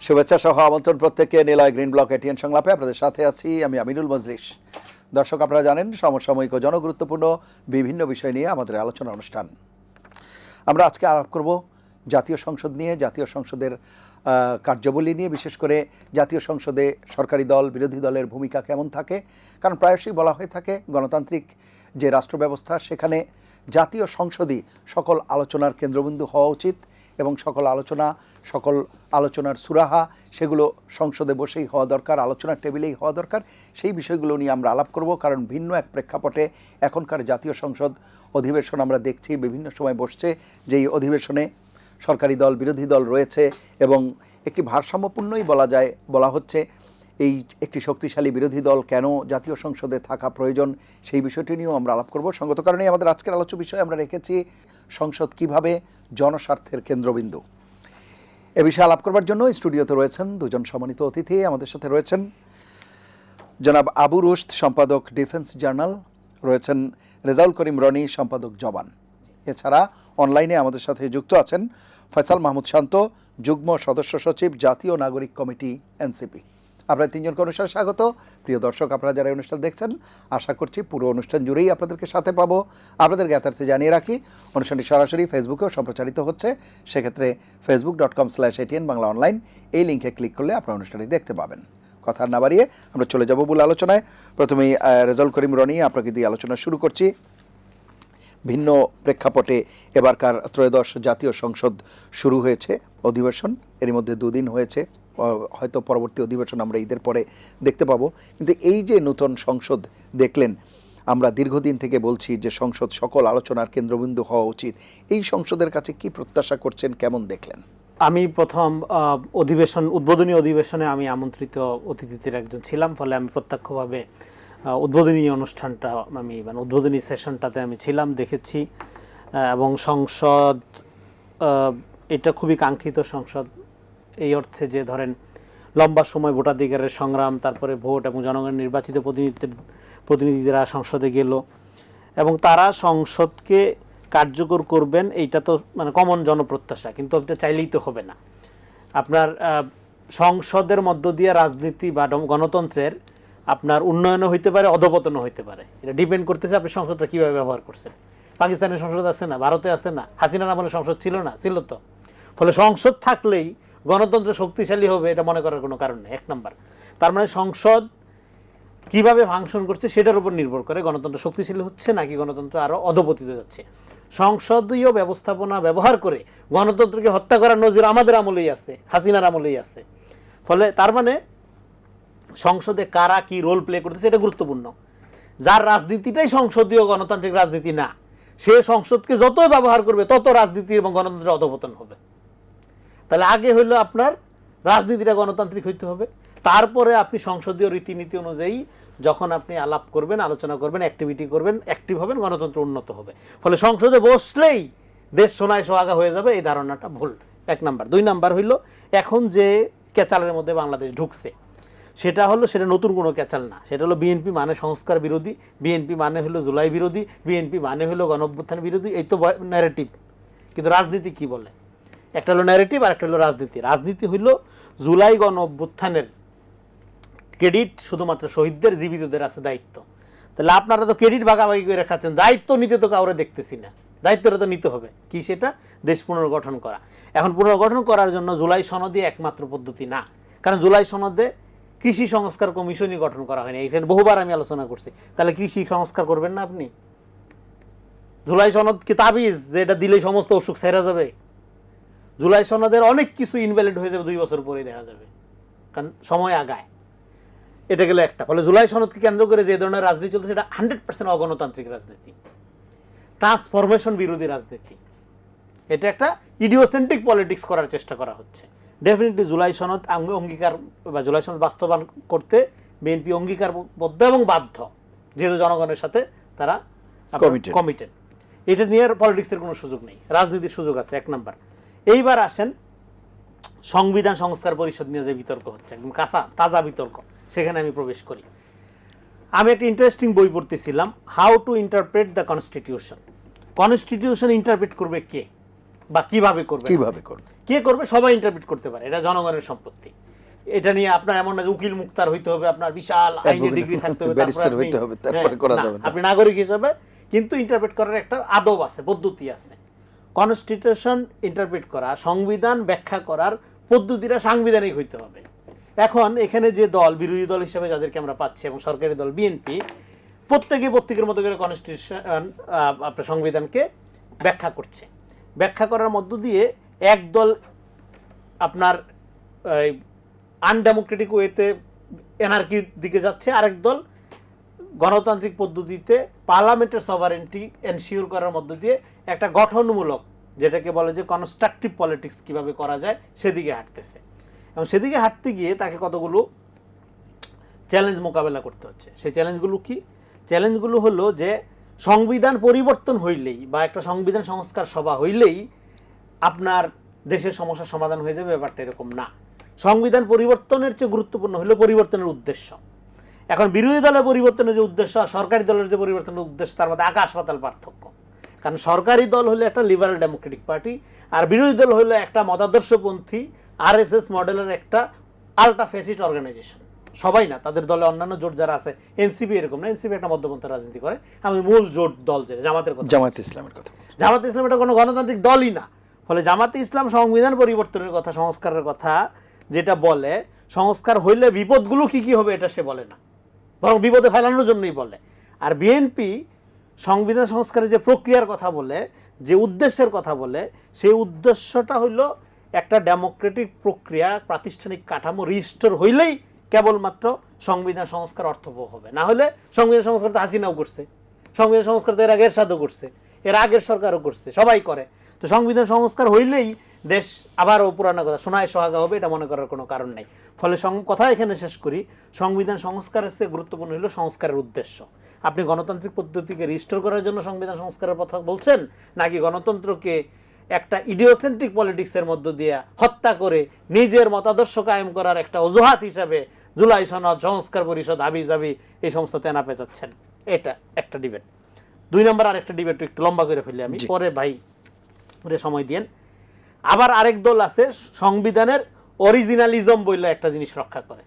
শুভেচ্ছা সহ আমন্ত্রণ প্রত্যেককে নিলয় গ্রিন ব্লক এটিএন সংলাপে আপনাদের সাথে আছি আমি আমিনুল মজলিস। দর্শক, আপনারা জানেন সমসাময়িক ও জনগুরুত্বপূর্ণ বিভিন্ন বিষয় নিয়ে আমাদের আলোচনা অনুষ্ঠান। আমরা আজকে আলাপ করব জাতীয় সংসদ নিয়ে, জাতীয় সংসদের কার্যাবলী নিয়ে, বিশেষ করে জাতীয় সংসদে সরকারি দল বিরোধী দলের ভূমিকা কেমন থাকে। কারণ প্রায়শই বলা হয়ে থাকে গণতান্ত্রিক যে রাষ্ট্র ব্যবস্থা সেখানে জাতীয় সংসদই সকল আলোচনার কেন্দ্রবিন্দু হওয়া উচিত এবং সকল আলোচনার সুরাহা সেগুলো সংসদে বসেই হওয়া দরকার, আলোচনার টেবিলেই হওয়া দরকার। সেই বিষয়গুলো নিয়ে আমরা আলাপ করব, কারণ ভিন্ন এক প্রেক্ষাপটে এখনকার জাতীয় সংসদ অধিবেশন আমরা দেখছি বিভিন্ন সময় বসছে, যেই অধিবেশনে সরকারি দল বিরোধী দল রয়েছে এবং একটি ভারসাম্যপূর্ণই বলা হচ্ছে। এই একটি শক্তিশালী বিরোধী দল কেন জাতীয় সংসদে থাকা প্রয়োজন সেই বিষয়টি নিয়েও আমরা আলাপ করব। সঙ্গত কারণে আমাদের আজকের আলোচ্য বিষয় আমরা রেখেছি সংসদ কিভাবে জনস্বার্থের কেন্দ্রবিন্দু। এ বিষয়ে আলাপ করবার জন্য স্টুডিওতে রয়েছেন দুজন সম্মানিত অতিথি। আমাদের সাথে রয়েছেন জনাব আবু রুশদ, সম্পাদক ডিফেন্স জার্নাল, রয়েছেন রেজাউল করিম রনি, সম্পাদক জবান। এছাড়া অনলাইনে আমাদের সাথে যুক্ত আছেন ফয়সাল মাহমুদ শান্ত, যুগ্ম সদস্য সচিব, জাতীয় নাগরিক কমিটি এনসিপি। আপনারা তিনজনকে অনুষ্ঠানে স্বাগত। প্রিয় দর্শক, আপনারা যারা অনুষ্ঠান দেখছেন, আশা করছি পুরো অনুষ্ঠান জুড়েই আপনাদেরকে সাথে পাবো। আপনাদের জ্ঞাতার্থে জানিয়ে রাখি অনুষ্ঠানটি সরাসরি ফেসবুকেও সম্প্রচারিত হচ্ছে। সেক্ষেত্রে facebook.com/ATN বাংলা অনলাইন এই লিঙ্কে ক্লিক করলে আপনারা অনুষ্ঠানটি দেখতে পাবেন। কথা না বাড়িয়ে আমরা চলে যাব মূল আলোচনায়। প্রথমেই রেজাউল করিম রনি, আপনাকে দিয়ে আলোচনা শুরু করছি। ভিন্ন প্রেক্ষাপটে এবারকার ত্রয়োদশ জাতীয় সংসদ শুরু হয়েছে অধিবেশন, এর মধ্যে দুদিন হয়েছে, হয়তো পরবর্তী অধিবেশন আমরা ঈদের পরে দেখতে পাবো। কিন্তু এই যে নতুন সংসদ দেখলেন, আমরা দীর্ঘদিন থেকে বলছি যে সংসদ সকল আলোচনার কেন্দ্রবিন্দু হওয়া উচিত। এই সংসদের কাছে কি প্রত্যাশা করছেন, কেমন দেখলেন? আমি প্রথম উদ্বোধনী অধিবেশনে আমি আমন্ত্রিত অতিথিদের একজন ছিলাম, ফলে আমি প্রত্যক্ষভাবে উদ্বোধনী অনুষ্ঠানটা উদ্বোধনী সেশনটাতে আমি ছিলাম, দেখেছি। এবং সংসদ এটা খুবই কাঙ্ক্ষিত সংসদ, এই অর্থে যে ধরেন লম্বা সময় ভোটাধিকারের সংগ্রাম, তারপরে ভোট এবং জনগণের নির্বাচিত প্রতিনিধিরা সংসদে গেল এবং তারা সংসদকে কার্যকর করবেন, এইটা তো কমন জনপ্রত্যাশা। কিন্তু এটা চাইলেই তো হবে না। আপনার সংসদের মধ্য দিয়ে রাজনীতি বা গণতন্ত্রের আপনার উন্নয়নও হইতে পারে, অধপতনও হইতে পারে। এটা ডিপেন্ড করতেছে আপনি সংসদটা কীভাবে ব্যবহার করছেন। পাকিস্তানের সংসদ আছে না, ভারতে আছে না, হাসিনার আমলে সংসদ ছিল না, ছিল তো। ফলে সংসদ থাকলেই গণতন্ত্র শক্তিশালী হবে এটা মনে করার কোনো কারণ নেই। এক নাম্বার, তার মানে সংসদ কিভাবে ফাংশন করছে সেটার উপর নির্ভর করে গণতন্ত্র শক্তিশালী হচ্ছে নাকি গণতন্ত্র আরও অধপতিত যাচ্ছে। সংসদীয় ব্যবস্থাপনা ব্যবহার করে গণতন্ত্রকে হত্যা করার নজির আমাদের আমলেই আছে, হাসিনার আমলেই আছে। ফলে তার মানে সংসদে কারা কি রোল প্লে করতেছে এটা গুরুত্বপূর্ণ। যার রাজনীতিটাই সংসদীয় গণতান্ত্রিক রাজনীতি না, সে সংসদকে যতই ব্যবহার করবে তত রাজনীতি এবং গণতন্ত্রের অধপতন হবে। তাহলে আগে হইলো আপনার রাজনীতিটা গণতান্ত্রিক হইতে হবে, তারপরে আপনি সংসদীয় রীতিনীতি অনুযায়ী যখন আপনি আলাপ করবেন, আলোচনা করবেন, অ্যাক্টিভিটি করবেন, অ্যাক্টিভ হবেন, গণতন্ত্র উন্নত হবে। ফলে সংসদে বসলেই দেশ সোনায় সোহাগা হয়ে যাবে, এই ধারণাটা ভুল। এক নাম্বার। দুই নাম্বার হইল, এখন যে ক্যাচালের মধ্যে বাংলাদেশ ঢুকছে সেটা নতুন কোনো ক্যাচাল না। সেটা হলো বিএনপি মানে সংস্কার বিরোধী, বিএনপি মানে হলো জুলাই বিরোধী, বিএনপি মানে হলো গণঅভ্যুত্থান বিরোধী। এই তো ন্যারেটিভ। কিন্তু রাজনীতি কি বলে? একটা হলো ন্যারেটিভ আর একটা হলো রাজনীতি। রাজনীতি হইল জুলাই গণঅভ্যুত্থানের ক্রেডিট শুধুমাত্র শহীদদের, জীবিতদের আছে দায়িত্ব। তাহলে আপনারা তো ক্রেডিট ভাগাভাগি করে খাচ্ছেন, দায়িত্ব নিতে তো কাউরে দেখতেছি না। দায়িত্বটা তো নিতে হবে কি? সেটা দেশ পুনর্গঠন করা। এখন পুনর্গঠন করার জন্য জুলাই সনদই একমাত্র পদ্ধতি না, কারণ জুলাই সনদে কৃষি সংস্কার কমিশনই গঠন করা হয়নি। এখানে বহুবার আমি আলোচনা করছি। তাহলে কৃষি সংস্কার করবেন না আপনি? জুলাই সনদ কি তাবিজ যে এটা দিলেই সমস্ত অসুখ সেরা যাবে? জুলাই সনদের অনেক কিছু ইনভ্যালিড হয়ে যাবে 2 বছর পরে দেখা যাবে, কারণ সময় আগায়। এটা গেল একটা। ফলে জুলাই সনদকে কেন্দ্র করে যে ধরনের রাজনীতি চলছে সেটা 100% অগণতান্ত্রিক রাজনীতি, ট্রান্সফরমেশন বিরোধী রাজনীতি। এটা একটা ইডিওসেন্ট্রিক পলিটিক্স করার চেষ্টা করা হচ্ছে। ডেফিনেটলি জুলাই সনদ অঙ্গীকার বা জুলাই সনদ বাস্তবায়ন করতে বিএনপি অঙ্গীকারবদ্ধ এবং বাধ্য, যেহেতু জনগণের সাথে তারা কমিটেড। এটা নিয়ে পলিটিক্সের কোনো সুযোগ নেই, রাজনীতির সুযোগ আছে। এক নাম্বার। এইবার আসেন সংবিধান সংস্কার পরিষদ নিয়ে যে বিতর্ক হচ্ছে, একদম তাজা বিতর্ক, সেখানে আমি প্রবেশ করি। আমি একটা ইন্টারেস্টিং বই পড়তেছিলাম, how to interpret the constitution. Constitution interpret করবে কে? বা কিভাবে করবে কে করবে সবাই ইন্টারপ্রিট করতে পারে, এটা জনগণের সম্পত্তি। এটা নিয়ে আপনার এমন না যে উকিল মুক্তার হইতে হবে, আপনার বিশাল আইনি ডিগ্রি থাকতে হবে, আপনি নাগরিক হিসেবে কিন্তু ইন্টারপ্রিট করার একটা আদব আছে, পদ্ধতি আছে। কনস্টিটিউশন ইন্টারপ্রিট করা, সংবিধান ব্যাখ্যা করার পদ্ধতিটা সাংবিধানিক হইতে হবে। এখন এখানে যে দল, বিরোধী দল হিসেবে যাদেরকে আমরা পাচ্ছি এবং সরকারি দল বিএনপি, প্রত্যেকের মতো করে কনস্টিটিউশন আপনার সংবিধানকে ব্যাখ্যা করছে। ব্যাখ্যা করার মধ্য দিয়ে এক দল আপনার আনডেমোক্রেটিক ওয়েতে এনার্কির দিকে যাচ্ছে, আরেক দল গণতান্ত্রিক পদ্ধতিতে পার্লামেন্টের সভারেন্টি এনশিওর করার মধ্য দিয়ে একটা গঠনমূলক, যেটাকে বলে যে কনস্ট্রাকটিভ পলিটিক্স কিভাবে করা যায় সেদিকে হাঁটতেছে। এবং সেদিকে হাঁটতে গিয়ে তাকে কতগুলো চ্যালেঞ্জ মোকাবেলা করতে হচ্ছে। সেই চ্যালেঞ্জগুলো কি? চ্যালেঞ্জগুলো হলো যে সংবিধান পরিবর্তন হইলেই বা একটা সংবিধান সংস্কার সভা হইলেই আপনার দেশের সমস্যার সমাধান হয়ে যাবে, ব্যাপারটা এরকম না। সংবিধান পরিবর্তনের চেয়ে গুরুত্বপূর্ণ হলো পরিবর্তনের উদ্দেশ্য। এখন বিরোধী দলের পরিবর্তনের যে উদ্দেশ্য আর সরকারি দলের যে পরিবর্তনের উদ্দেশ্য, তার মধ্যে আকাশ পাতাল পার্থক্য। কারণ সরকারি দল হলো একটা লিবারাল ডেমোক্রেটিক পার্টি, আর বিরোধী দল হলো একটা মতাদর্শপন্থী আরএসএস মডেলের একটা আল্ট্রা ফ্যাসিস্ট অর্গানাইজেশন। সবাই না, তাদের দলে অন্যান্য জোট যারা আছে, এনসিপি এরকম না, এনসিপি একটা মধ্যপন্থী রাজনীতি করে। আমি মূল জোট দল যে জামাতের কথা, জামাতে ইসলামের কথা, জামাতে ইসলাম এটা কোনো গণতান্ত্রিক দলই না। ফলে জামাতে ইসলাম সংবিধান পরিবর্তনের কথা, সংস্কারের কথা যেটা বলে, সংস্কার হইলে বিপদগুলো কি কি হবে এটা সে বলে না, বরং বিপদে ফেলানোর জন্যই বলে। আর বিএনপি সংবিধান সংস্কারের যে প্রক্রিয়ার কথা বলে, যে উদ্দেশ্যের কথা বলে, সেই উদ্দেশ্যটা হইল একটা ডেমোক্রেটিক প্রক্রিয়া, প্রাতিষ্ঠানিক কাঠামো রিস্টোর হইলেই কেবলমাত্র সংবিধান সংস্কার অর্থবহ হবে। না হলে সংবিধান সংস্কার তো হাসিনাও করছে, সংবিধান সংস্কার তো এর আগের সাথও করছে, এর আগের সরকারও করছে, সবাই করে। তো সংবিধান সংস্কার হইলেই দেশ আবারও পুরানো কথা সোনায় সোহাগা হবে, এটা মনে করার কোনো কারণ নেই। ফলে কথা এখানে শেষ করি, সংবিধান সংস্কারের চেয়ে গুরুত্বপূর্ণ হলো সংস্কারের উদ্দেশ্য। আপনি গণতান্ত্রিক পদ্ধতিকে রিস্টোর করার জন্য সংবিধান সংস্কারের কথা বলছেন, নাকি গণতন্ত্রকে একটা ইডিওসেন্ট্রিক পলিটিক্সের মধ্য দিয়ে হত্যা করে নিজের মতাদর্শ কায়েম করার একটা অজুহাত হিসাবে জুলাই সনদ, সংস্কার পরিষদ, হাবি জাবি এই সমস্ত তেনা পেঁচাচ্ছেন? এটা একটা ডিবেট। 2 নম্বর আর একটা ডিবেট একটু লম্বা করে ফেলি আমি, পরে ভাই সময় দিয়েন। আবার আরেক দল আছে সংবিধানের অরিজিনালিজম বললে একটা জিনিস রক্ষা করে,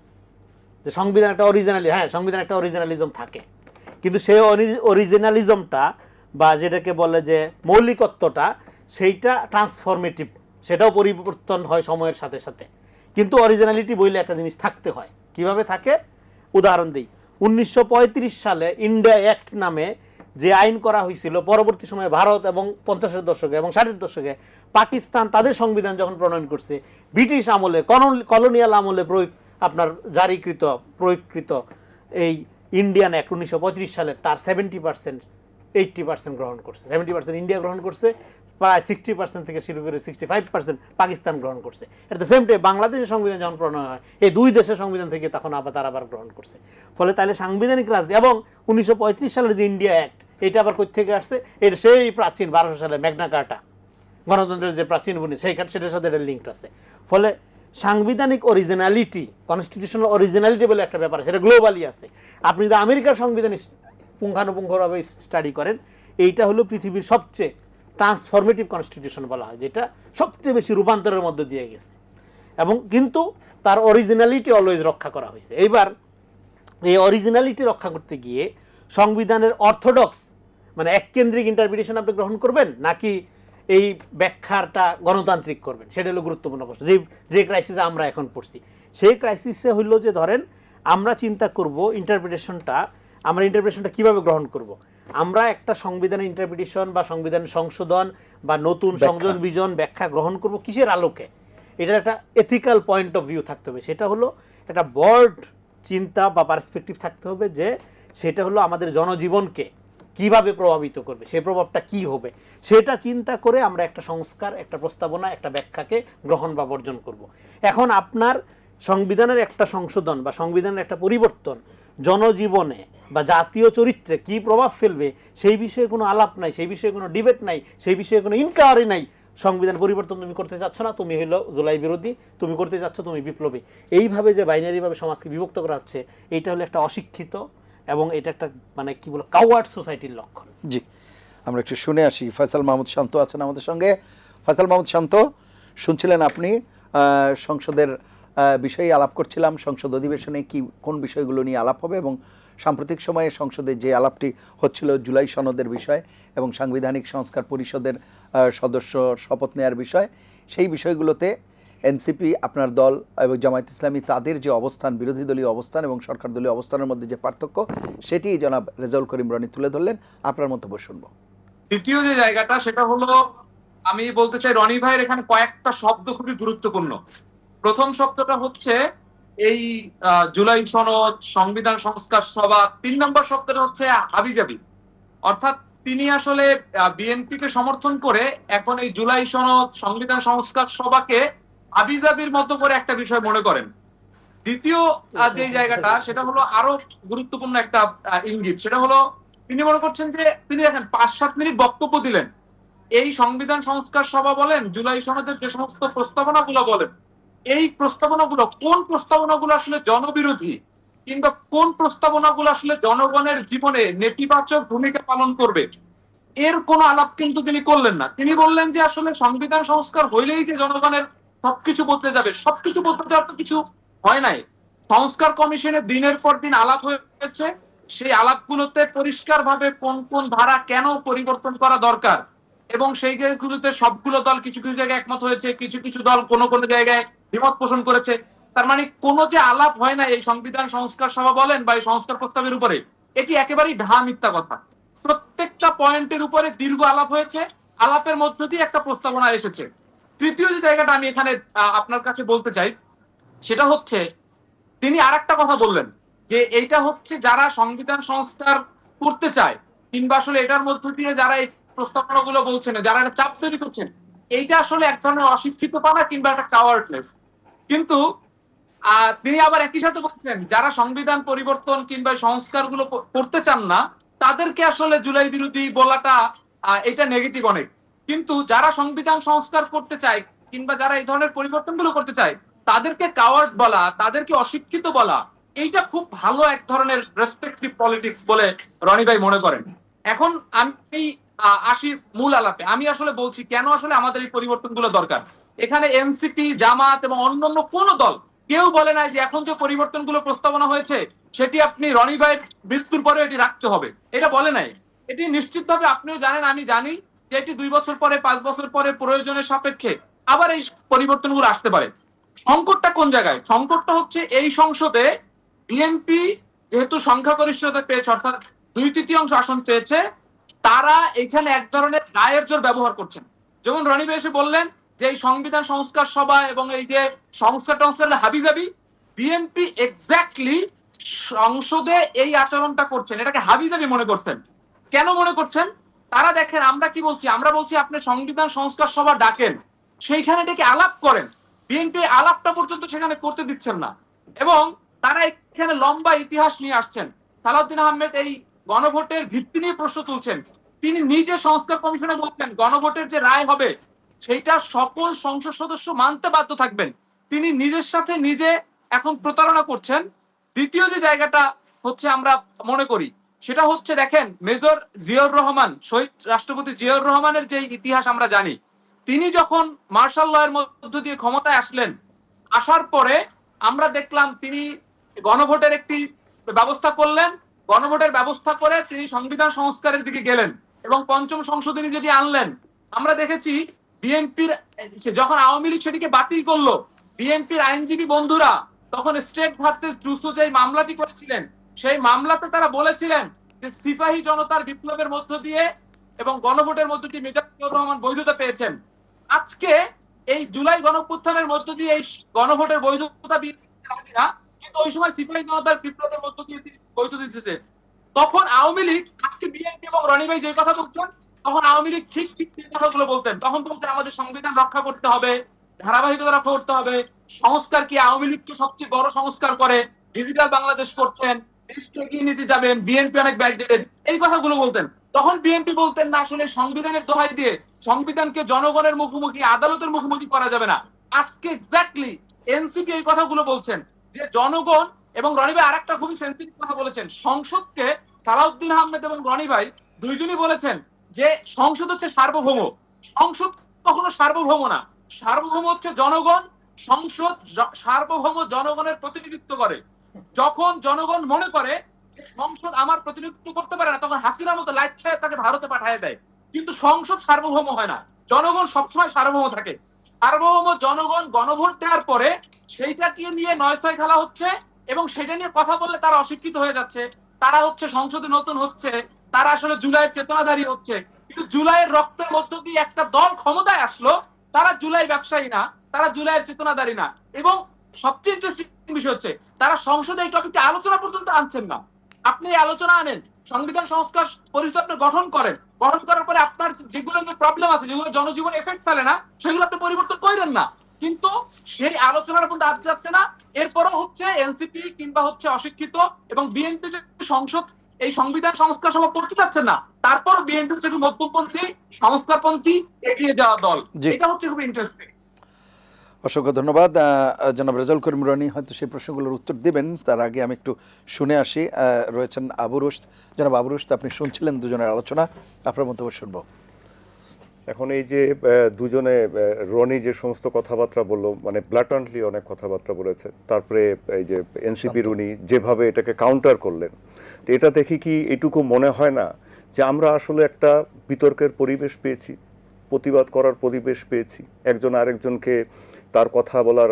যে সংবিধান একটা সংবিধান একটা অরিজিনালিজম থাকে, কিন্তু সেই অরিজিনালিজমটা বা যেটাকে বলে যে মৌলিকত্বটা, সেইটা ট্রান্সফরমেটিভ, সেটাও পরিবর্তন হয় সময়ের সাথে সাথে। কিন্তু অরিজিনালিটি বইলে একটা জিনিস থাকতে হয়। কিভাবে থাকে? উদাহরণ দিই। 1935 সালে ইন্ডিয়া অ্যাক্ট নামে যে আইন করা হয়েছিল, পরবর্তী সময়ে ভারত এবং 50-এর দশকে এবং 60-এর দশকে পাকিস্তান তাদের সংবিধান যখন প্রণয়ন করছে, ব্রিটিশ আমলে, কলোনিয়াল আমলে আপনার প্রয়োগকৃত এই ইন্ডিয়ান অ্যাক্ট 1935 সালে তার 70% 80% গ্রহণ করছে, 70% ইন্ডিয়া গ্রহণ করছে, প্রায় 60% থেকে শুরু করে 65% পাকিস্তান গ্রহণ করছে। এট দ্য সেম টাইম বাংলাদেশের সংবিধান যখন প্রণয়ন হয়, এই 2 দেশের সংবিধান থেকে তখন আবার গ্রহণ করছে। ফলে তাহলে সাংবিধানিক রাজনীতি এবং 1935 সালের যে ইন্ডিয়া অ্যাক্ট, এটা আবার কোথা থেকে আসছে? এটা সেই প্রাচীন 1200 সালে ম্যাগনা কার্টা, গণতন্ত্রের যে প্রাচীন বুনি, সেটার সাথে এটা লিঙ্কড আছে। ফলে সাংবিধানিক অরিজিনালিটি, কনস্টিটিউশনাল অরিজিনালিটি বলে একটা ব্যাপার আছে, সেটা গ্লোবালি আছে। আপনি যদি আমেরিকার সংবিধান পুঙ্খানুপুঙ্খভাবে স্টাডি করেন, এইটা হলো পৃথিবীর সবচেয়ে ট্রান্সফরমেটিভ কনস্টিটিউশন বলা হয়, যেটা সবচেয়ে বেশি রূপান্তরের মধ্যে দিয়ে গেছে, এবং কিন্তু তার অরিজিনালিটি অলওয়েজ রক্ষা করা হয়েছে। এইবার এই অরিজিনালিটি রক্ষা করতে গিয়ে সংবিধানের অর্থোডক্স মানে এককেন্দ্রিক ইন্টারপ্রিটেশন আপনি গ্রহণ করবেন, নাকি এই ব্যাখ্যাটা গণতান্ত্রিক করবেন, সেটা হলো গুরুত্বপূর্ণ প্রশ্ন। যে ক্রাইসিসে আমরা এখন পড়ছি, সেই ক্রাইসিসে হইল যে ধরেন আমরা চিন্তা করব আমরা ইন্টারপ্রিটেশনটা কীভাবে গ্রহণ করব। আমরা একটা সংবিধানের ইন্টারপ্রিটেশন বা সংবিধান সংশোধন বা নতুন সংযোজন বিজন ব্যাখ্যা গ্রহণ করব কিসের আলোকে? এটার একটা এথিক্যাল পয়েন্ট অফ ভিউ থাকতে হবে, সেটা হলো একটা বড় চিন্তা বা পার্সপেক্টিভ থাকতে হবে, যে সেটা হলো আমাদের জনজীবনকে কিভাবে প্রভাবিত করবে, সেই প্রভাবটা কি হবে, সেটা চিন্তা করে আমরা একটা সংস্কার, একটা প্রস্তাবনা, একটা ব্যাখ্যাকে গ্রহণ বা বর্জন করব। এখন আপনার সংবিধানের একটা সংশোধন বা সংবিধানের একটা পরিবর্তন জনজীবনে বা জাতীয় চরিত্রে কি প্রভাব ফেলবে, সেই বিষয়ে কোনো আলাপ নাই, সেই বিষয়ে কোনো ডিবেট নাই, সেই বিষয়ে কোনো ইনকোয়ারি নাই। সংবিধান পরিবর্তন তুমি করতে চাচ্ছ না, তুমি হইলো জুলাই বিরোধী, তুমি করতে চাচ্ছ তুমি বিপ্লবী। এইভাবে যে বাইনারিভাবে সমাজকে বিভক্ত করা হচ্ছে, এইটা হলো একটা অশিক্ষিত এবং এটা একটা মানে কি বলবো কাওয়ার্ড সোসাইটির লক্ষণ। জি, আমরা একটু শুনে আসি। ফয়সাল মাহমুদ শান্ত আছেন আমাদের সঙ্গে। ফয়সাল মাহমুদ শান্ত, শুনছিলেন আপনি সংসদের বিষয়ে আলাপ করছিলাম। সংসদ অধিবেশনে কোন বিষয়গুলো নিয়ে আলাপ হবে এবং সাম্প্রতিক সময়ে সংসদে যে আলাপটি হচ্ছিল জুলাই সনদের বিষয় এবং সাংবিধানিক সংস্কার পরিষদের সদস্য শপথ নেওয়ার বিষয়, সেই বিষয়গুলোতে এনসিপি আপনার দল এবং জামায়াত ইসলামী তাদের যে অবস্থান, বিরোধী দলীয় অবস্থান এবং সরকার দলীয় অবস্থানের মধ্যে যে পার্থক্য, সেটি জনাব রেজাউল করিম রনি তুলে ধরলেন। আপনার মন্তব্য শুনবো। দ্বিতীয় যে জায়গাটা সেটা হলো, আমি বলতে চাই রনি ভাইয়ের এখানে কয়েকটা শব্দ খুবই গুরুত্বপূর্ণ। প্রথম শব্দটা হচ্ছে এই জুলাই সনদ, সংবিধান সংস্কার সভা। 3 নম্বর শব্দটা হচ্ছে হাবিজাবি, অর্থাৎ তিনি আসলে বিএনপিকে সমর্থন করে এখন এই জুলাই সনদ, সংবিধান সংস্কার সভাকে হাবিজাবির মতো করে একটা বিষয় মনে করেন। দ্বিতীয় যে জায়গাটা সেটা হলো আরো গুরুত্বপূর্ণ একটা ইঙ্গিত, সেটা হলো তিনি মনে করছেন যে তিনি দেখেন 5-7 মিনিট বক্তব্য দিলেন। এই সংবিধান সংস্কার সভা বলেন, জুলাই সনদের যে সমস্ত প্রস্তাবনাগুলো বলেন, এই প্রস্তাবনাগুলো কোন প্রস্তাবনাগুলো আসলে জনবিরোধী কিংবা কোন প্রস্তাবনাগুলো আসলে জনগণের জীবনে নেতিবাচক ভূমিকা পালন করবে, এর কোনো আলাপ কিন্তু তিনি করলেন না। তিনি বললেন যে আসলে সংবিধান সংস্কার হইলেই যে জনগণের সবকিছু বদলে যাবে, সবকিছু বদলে যাওয়ার তো কিছু হয় নাই। সংস্কার কমিশনে দিনের পর দিন আলাপ হয়েছে, সেই আলাপগুলোতে পরিষ্কার ভাবে কোন কোন ধারা কেন পরিবর্তন করা দরকার এবং সেই জায়গাগুলোতে সবগুলো দল কিছু কিছু জায়গায় একমত হয়েছে, কিছু কিছু দল কোনো কোনো জায়গায় দ্বিমত পোষণ করেছে। তার মানে কোনো যে আলাপ হয় না এই সংবিধান সংস্কার সভা বলেন বা এই সংস্কার প্রস্তাবের উপরে, এটি একেবারেই ঢা মিথ্যা কথা। প্রত্যেকটা পয়েন্টের উপরে দীর্ঘ আলাপ হয়েছে, আলাপের মধ্য দিয়ে একটা প্রস্তাবনা এসেছে। তৃতীয় যে জায়গাটা আমি এখানে আপনার কাছে বলতে চাই সেটা হচ্ছে, তিনি আরেকটা কথা বললেন যে এইটা হচ্ছে যারা সংবিধান সংস্কার করতে চায় কিংবা আসলে এটার মধ্য দিয়ে যারা এই প্রস্তাবনাগুলো বলছেন, যারা এটা চাপ তৈরি করছেন, এইটা আসলে এক ধরনের অশিক্ষিতপনা কিংবা একটা কাওয়ার্ডনেস। কিন্তু তিনি আবার একই সাথে বলছেন যারা সংবিধান পরিবর্তন কিংবা সংস্কারগুলো করতে চান না তাদেরকে আসলে জুলাই বিরোধী বলাটা এটা নেগেটিভ অনেক। কিন্তু যারা সংবিধান সংস্কার করতে চায় কিংবা যারা এই ধরনের পরিবর্তনগুলো করতে চায় তাদেরকে কাওয়ার্ড বলা, তাদেরকে অশিক্ষিত বলা, এইটা খুব ভালো এক ধরনের রেসপেক্টিভ পলিটিক্স বলে রনি ভাই মনে করেন। এখন আমি আসি মূল আলাপে। আমি আসলে বলছি কেন আসলে আমাদের এই পরিবর্তনগুলো দরকার। এখানে এনসিপি, জামাত এবং অন্যান্য কোন দল কেউ বলে নাই যে এখন যে পরিবর্তনগুলো প্রস্তাবনা হয়েছে সেটি আপনি রনি ভাইয়ের মৃত্যুর পরে এটি রাখতে হবে, এটা বলে নাই। এটি নিশ্চিতভাবে আপনিও জানেন, আমি জানি যে এটি 2 বছর পরে, 5 বছর পরে প্রয়োজনের সাপেক্ষে আবার এই পরিবর্তনগুলো আসতে পারে। সংকটটা কোন জায়গায়? সংকটটা হচ্ছে এই সংসদে বিএনপি যেহেতু সংখ্যাগরিষ্ঠতা পেয়েছে, অর্থাৎ 2/3 আসন পেয়েছে, তারা এখানে এক ধরনের গায়ের জোর ব্যবহার করছেন। যেমন রনি ভাই এসে বললেন যে এই সংবিধান সংস্কার সভা এবং এই যে সংস্কার হাবিজাবি, বিএনপি এক্স্যাক্টলি সংসদে এই আচরণটা করছেন, এটাকে হাবিজাবি মনে করছেন। কেন মনে করছেন? তারা দেখেন আমরা কি বলছি, আমরা বলছি আপনি সংবিধান সংস্কার সভা ডাকেন, সেইখানে ডেকে আলাপ করেন। বিএনপি আলাপটা পর্যন্ত সেখানে করতে দিচ্ছেন না এবং তারা এখানে লম্বা ইতিহাস নিয়ে আসছেন। সালাউদ্দিন আহমেদ এই গণভোটের ভিত্তি নিয়ে প্রশ্ন তুলছেন। তিনি নিজে সংস্কার কমিশনে বলছেন গণভোটের যে রায় হবে সেটা সকল সংসদ সদস্য মানতে বাধ্য থাকবেন। তিনি নিজের সাথে নিজে এখন প্রতারণা করছেন। দ্বিতীয় যে জায়গাটা হচ্ছে আমরা মনে করি সেটা হচ্ছে, দেখেন মেজর জিয়াউর রহমান, শহীদ রাষ্ট্রপতি জিয়াউর রহমানের যে ইতিহাস আমরা জানি, তিনি যখন মার্শাল ল এর মধ্য দিয়ে ক্ষমতায় আসলেন, আসার পরে আমরা দেখলাম তিনি গণভোটের একটি ব্যবস্থা করলেন, গণভোটের ব্যবস্থা করে তিনি সংবিধান সংস্কারের দিকে গেলেন এবং 5ম সংশোধনী যেটি আনলেন। আমরা দেখেছি বিএনপির যখন আওয়ামী লীগ সেটিকে বাতিল করলো, বিএনপির আইনজীবী বন্ধুরা তখন স্টেট ভার্সেস জুসু যে মামলাটি করেছিলেন, সেই মামলাতে তারা বলেছিলেন যে সিপাহী জনতার বিপ্লবের মধ্য দিয়ে এবং গণভোটের মধ্য দিয়ে মির্জা ফখরুর রহমান বৈধতা পেয়েছেন। আজকে এই জুলাই গণঅভ্যুত্থানের মধ্য দিয়ে এই গণভোটের বৈধতা রাজি না, কিন্তু ওই সময় সিপাহী জনতার বিপ্লবের মধ্য দিয়ে তিনি বৈধতা দিতেছে। তখন আওয়ামী লীগ, আজকে বিএনপি এবং রনি ভাই যে কথা বলছেন, তখন আওয়ামী লীগ ঠিক ঠিক কথাগুলো বলতেন। তখন বলতেন আমাদের সংবিধান রক্ষা করতে হবে, ধারাবাহিকতা রক্ষা করতে হবে, সংস্কার কি আওয়ামী লীগকে সবচেয়ে বড় সংস্কার করে, ডিজিটাল বাংলাদেশ করছেন, দেশকে এগিয়ে নিতে যাবেন, বিএনপি অনেক ব্যাকডেটেড, এই কথাগুলো বলতেন। তখন বিএনপি বলতেন না আসলে সংবিধানের দোহাই দিয়ে সংবিধানকে জনগণের মুখোমুখি, আদালতের মুখোমুখি করা যাবে না। আজকে এক্স্যাক্টলি এনসিপি এই কথাগুলো বলছেন যে জনগণ, এবং রনি ভাই আরেকটা খুবই সেন্সিটিভ কথা বলেছেন, সংসদকে সালাউদ্দিন আহমেদ এবং রনি ভাই দুইজনই বলেছেন যে সংসদ হচ্ছে সার্বভৌম, সংসদ কখনো সার্বভৌম না। সার্বভৌম হচ্ছে জনগণ, সংসদ সার্বভৌম জনগণের প্রতিনিধিত্ব করে। যখন জনগণ মনে করে যে সংসদ আমার প্রতিনিধিত্ব করতে পারে না, তখন হাসিনার মতো লাইট খেয়ে তাকে ভারতে পাঠিয়ে দেয়। কিন্তু সংসদ সার্বভৌম হয় না, জনগণ সবসময় সার্বভৌম থাকে। সার্বভৌম জনগণ গণভোট দেওয়ার পরে সেইটাকে নিয়ে নয়ছয় খেলা হচ্ছে, এবং সেটা নিয়ে কথা বললে তারা অশিক্ষিত হয়ে যাচ্ছে, তারা হচ্ছে সংসদে নতুন হচ্ছে, তারা আসলে জুলাইয়ের চেতনাধারী হচ্ছে। কিন্তু জুলাইয়ের রক্তের মধ্য দিয়ে একটা দল ক্ষমতায় আসলো, তারা জুলাই ব্যবসায়ী না, তারা জুলাইয়ের চেতনাধারী না। এবং সবচেয়ে ইন্টারেস্টিং বিষয় হচ্ছে তারা সংসদে এই টপিকটা আলোচনা পর্যন্ত আনছেন না। আপনি এই আলোচনা আনেন, সংবিধান সংস্কার পরিষদ আপনি গঠন করেন, গঠন করার পরে আপনার যেগুলো প্রবলেম আছে, যেগুলো জনজীবনে এফেক্ট ফেলে না, সেগুলো আপনি পরিবর্তন করেন না। কিন্তু সেই আলোচনার মধ্যে আজ যাচ্ছে না। এরপরও হচ্ছে এনসিপি কিংবা হচ্ছে অশিক্ষিত এবং বিএনপি যে সংসদ এই সংবিধান সংস্কার সভা করতে চাচ্ছেন না, তারপর বিএনপি হচ্ছে একটু মধ্যপন্থী সংস্কারপন্থী এগিয়ে যাওয়া দল। এটা হচ্ছে খুব ইন্টারেস্টিং। অসংখ্য ধন্যবাদ। জনাব রেজাউল করিম রনি হয়তো সেই প্রশ্নগুলোর উত্তর দেবেন, তার আগে আমি একটু শুনে আসি। রয়েছেন আবু রুশদ। জনাব আবু রুশদ, আপনি শুনছিলেন দুজনের আলোচনা, আপনার মন্তব্য শুনবো। এখন এই যে দুজনে রনি যে সমস্ত কথাবার্তা বললো, মানে ব্ল্যাটান্টলি অনেক কথাবার্তা বলেছে, তারপরে এই যে এনসিপির উনি যেভাবে এটাকে কাউন্টার করলেন, তো এটা দেখি কি এটুকু মনে হয় না যে আমরা আসলে একটা বিতর্কের পরিবেশ পেয়েছি, প্রতিবাদ করার পরিবেশ পেয়েছি, একজন আরেকজনকে তার কথা বলার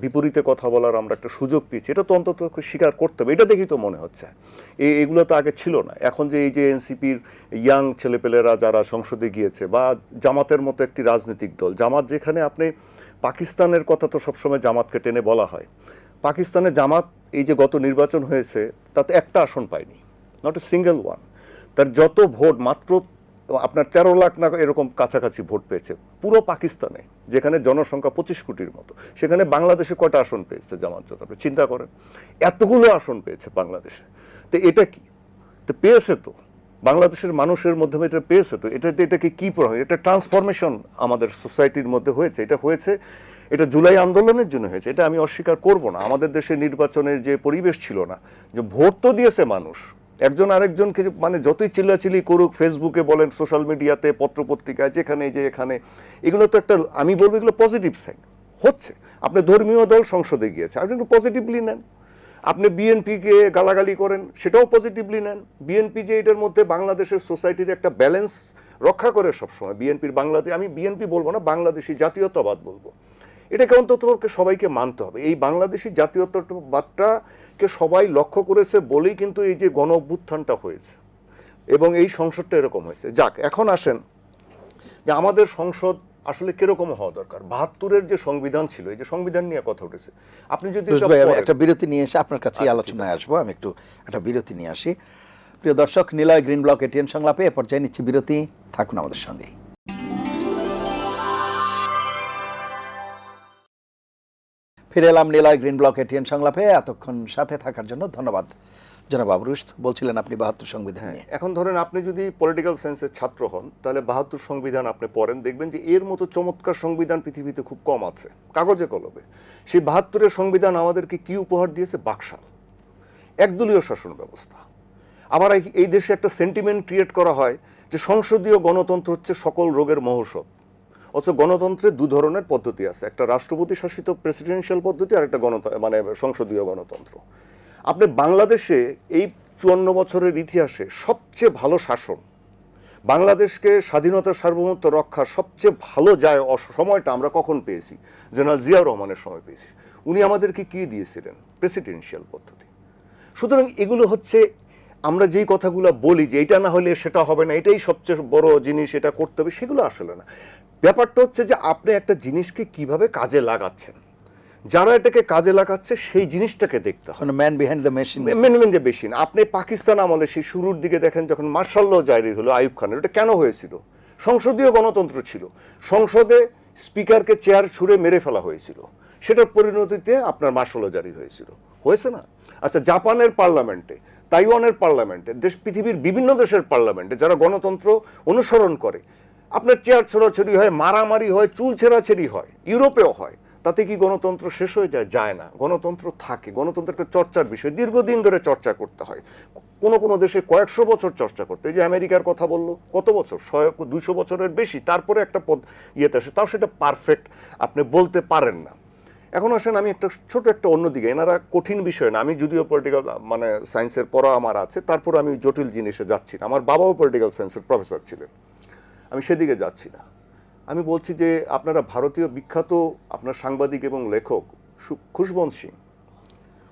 বিপরীতে কথা বলার আমরা একটা সুযোগ পেয়েছি। এটা তো অন্তত স্বীকার করতে হবে, এটা দেখি তো মনে হচ্ছে। এগুলো তো আগে ছিল না। এখন যে এই যে এনসিপির ইয়াং ছেলেপেলেরা যারা সংসদে গিয়েছে, বা জামাতের মতো একটি রাজনৈতিক দল, জামাত যেখানে আপনি পাকিস্তানের কথা তো সবসময় জামাতকে টেনে বলা হয়, পাকিস্তানে জামাত এই যে গত নির্বাচন হয়েছে তাতে একটা আসন পায়নি, নট এ সিঙ্গেল ওয়ান। তার যত ভোট মাত্র আপনার 13 লাখ না এরকম কাছাকাছি ভোট পেয়েছে পুরো পাকিস্তানে, যেখানে জনসংখ্যা 25 কোটির মতো। সেখানে বাংলাদেশে কয়টা আসন পেয়েছে জামাত জোট? আপনি চিন্তা করেন, এতগুলো আসন পেয়েছে বাংলাদেশে। তো এটা কি, তো পেয়েছে তো বাংলাদেশের মানুষের মধ্যে এটা পেয়েছে তো, এটাকে কি প্রভাব? এটা ট্রান্সফরমেশন আমাদের সোসাইটির মধ্যে হয়েছে। এটা হয়েছে, এটা জুলাই আন্দোলনের জন্য হয়েছে, এটা আমি অস্বীকার করব না। আমাদের দেশে নির্বাচনের যে পরিবেশ ছিল না, যে ভোট তো দিয়েছে মানুষ, একজন আরেকজনকে মানে যতই চিল্লাচিল্লি করুক, ফেসবুকে বলেন, সোশ্যাল মিডিয়াতে, পত্রপত্রিকায়, যেখানে যে এখানে, এগুলো তো একটা, আমি বলবো এগুলো পজিটিভ সাইন হচ্ছে। আপনি ধর্মীয় দল সংসদে গিয়েছে, আপনি একটু পজিটিভলি নেন। আপনি বিএনপিকে গালাগালি করেন, সেটাও পজিটিভলি নেন। বিএনপি যে এটার মধ্যে বাংলাদেশের সোসাইটির একটা ব্যালেন্স রক্ষা করে সবসময়, বিএনপির বাংলাদেশ, আমি বিএনপি বলবো না, বাংলাদেশি জাতীয়তাবাদ বলবো, এটাকে অন্তত সবাইকে মানতে হবে। এই বাংলাদেশি জাতীয়তাবাদটাকে সবাই লক্ষ্য করেছে বলেই কিন্তু এই যে গণ অভ্যুত্থানটা হয়েছে এবং এই সংসদটা এরকম হয়েছে। যাক, এখন আসেন যে আমাদের সংসদ আসলে কিরকম হওয়া দরকার। ৭২-এর যে সংবিধান ছিল, এই যে সংবিধান নিয়ে কথা উঠেছে, আপনি যদি আমি একটা বিরতি নিয়ে এসে আপনার কাছে আলোচনায় আসবো, আমি একটু একটা বিরতি নিয়ে আসি। প্রিয় দর্শক, নিলয় গ্রিন ব্লক এটিএন সংলাপে এ পর্যায়ে নিচ্ছি বিরতি, থাকুন আমাদের সঙ্গে। ফিরে এলাম নিলয় গ্রিন ব্লক এটিএন সংলাপে। এতক্ষণ সাথে থাকার জন্য ধন্যবাদ। জনাব আবু রুশদ, বলছিলেন আপনি ৭২ সংবিধান নিয়ে। এখন ধরেন আপনি যদি পলিটিক্যাল সায়েন্সের ছাত্র হন, তাহলে ৭২ সংবিধান আপনি পড়েন, দেখবেন যে এর মতো চমৎকার সংবিধান পৃথিবীতে খুব কম আছে কাগজে কলমে। সেই ৭২-এর সংবিধান আমাদেরকে কি উপহার দিয়েছে? বাকশাল, একদলীয় শাসন ব্যবস্থা। আবার এই দেশে একটা সেন্টিমেন্ট ক্রিয়েট করা হয় যে সংসদীয় গণতন্ত্র হচ্ছে সকল রোগের মহৌষধ। অথচ গণতন্ত্রের দু ধরনের পদ্ধতি আছে, একটা রাষ্ট্রপতি শাসিত প্রেসিডেন্সিয়াল পদ্ধতি, আর একটা মানে সংসদীয় গণতন্ত্র। আপনি বাংলাদেশে এই 54 বছরের ইতিহাসে সবচেয়ে ভালো শাসন, বাংলাদেশকে স্বাধীনতা সার্বভৌমত্ব রক্ষার সবচেয়ে ভালো যায় সময়টা আমরা কখন পেয়েছি? জেনারেল জিয়াউর রহমানের সময় পেয়েছি। উনি আমাদেরকে কি দিয়েছিলেন? প্রেসিডেন্সিয়াল পদ্ধতি। সুতরাং এগুলো হচ্ছে আমরা যেই কথাগুলো বলি যে এটা না হলে সেটা হবে না, এটাই সবচেয়ে বড় জিনিস, এটা করতে হবে, সেগুলো আসলে না। ব্যাপারটা হচ্ছে যে আপনি একটা জিনিসকে কিভাবে কাজে লাগাচ্ছেন, যারা এটাকে কাজে লাগাচ্ছে সেই জিনিসটাকে দেখতে হবে। Man behind the machine. আপনি পাকিস্তান আমলে সেই শুরুর দিকে দেখেন, যখন মার্শাল ল জারি হলো আইয়ুব খানের, এটা কেন হয়েছিল? সংসদীয় গণতন্ত্র ছিল, সংসদে স্পিকারকে চেয়ার ছুঁড়ে মেরে ফেলা হয়েছিল, সেটার পরিণতিতে আপনার মার্শাল ল জারি হয়েছিল, হয়েছে না? আচ্ছা, জাপানের পার্লামেন্টে, তাইওয়ানের পার্লামেন্টে, পৃথিবীর বিভিন্ন দেশের পার্লামেন্টে যারা গণতন্ত্র অনুসরণ করে, আপনার চেয়ার ছোড়াছড়ি হয়, মারামারি হয়, চুল ছেঁড়াছেড়ি হয়, ইউরোপেও হয়। তাতে কি গণতন্ত্র শেষ হয়ে যায়? যায় না, গণতন্ত্র থাকে। গণতন্ত্র একটা চর্চার বিষয়, দীর্ঘদিন ধরে চর্চা করতে হয়। কোনো কোনো দেশে কয়েকশো বছর চর্চা করতে, এই যে আমেরিকার কথা বললো, কত বছর, 100-200 বছরের বেশি, তারপরে একটা ইয়েতে আসে, তাও সেটা পারফেক্ট আপনি বলতে পারেন না। এখন আসেন আমি একটা ছোট একটা অন্যদিকে, এনারা কঠিন বিষয় না, আমি যদিও পলিটিক্যাল মানে সায়েন্সের পড়া আমার আছে, তারপর আমি জটিল জিনিসে যাচ্ছি না। আমার বাবাও পলিটিক্যাল সায়েন্সের প্রফেসর ছিলেন, আমি সেদিকে যাচ্ছি না। আমি বলছি যে আপনারা ভারতীয় বিখ্যাত আপনার সাংবাদিক এবং লেখক খুশবন্ত সিং,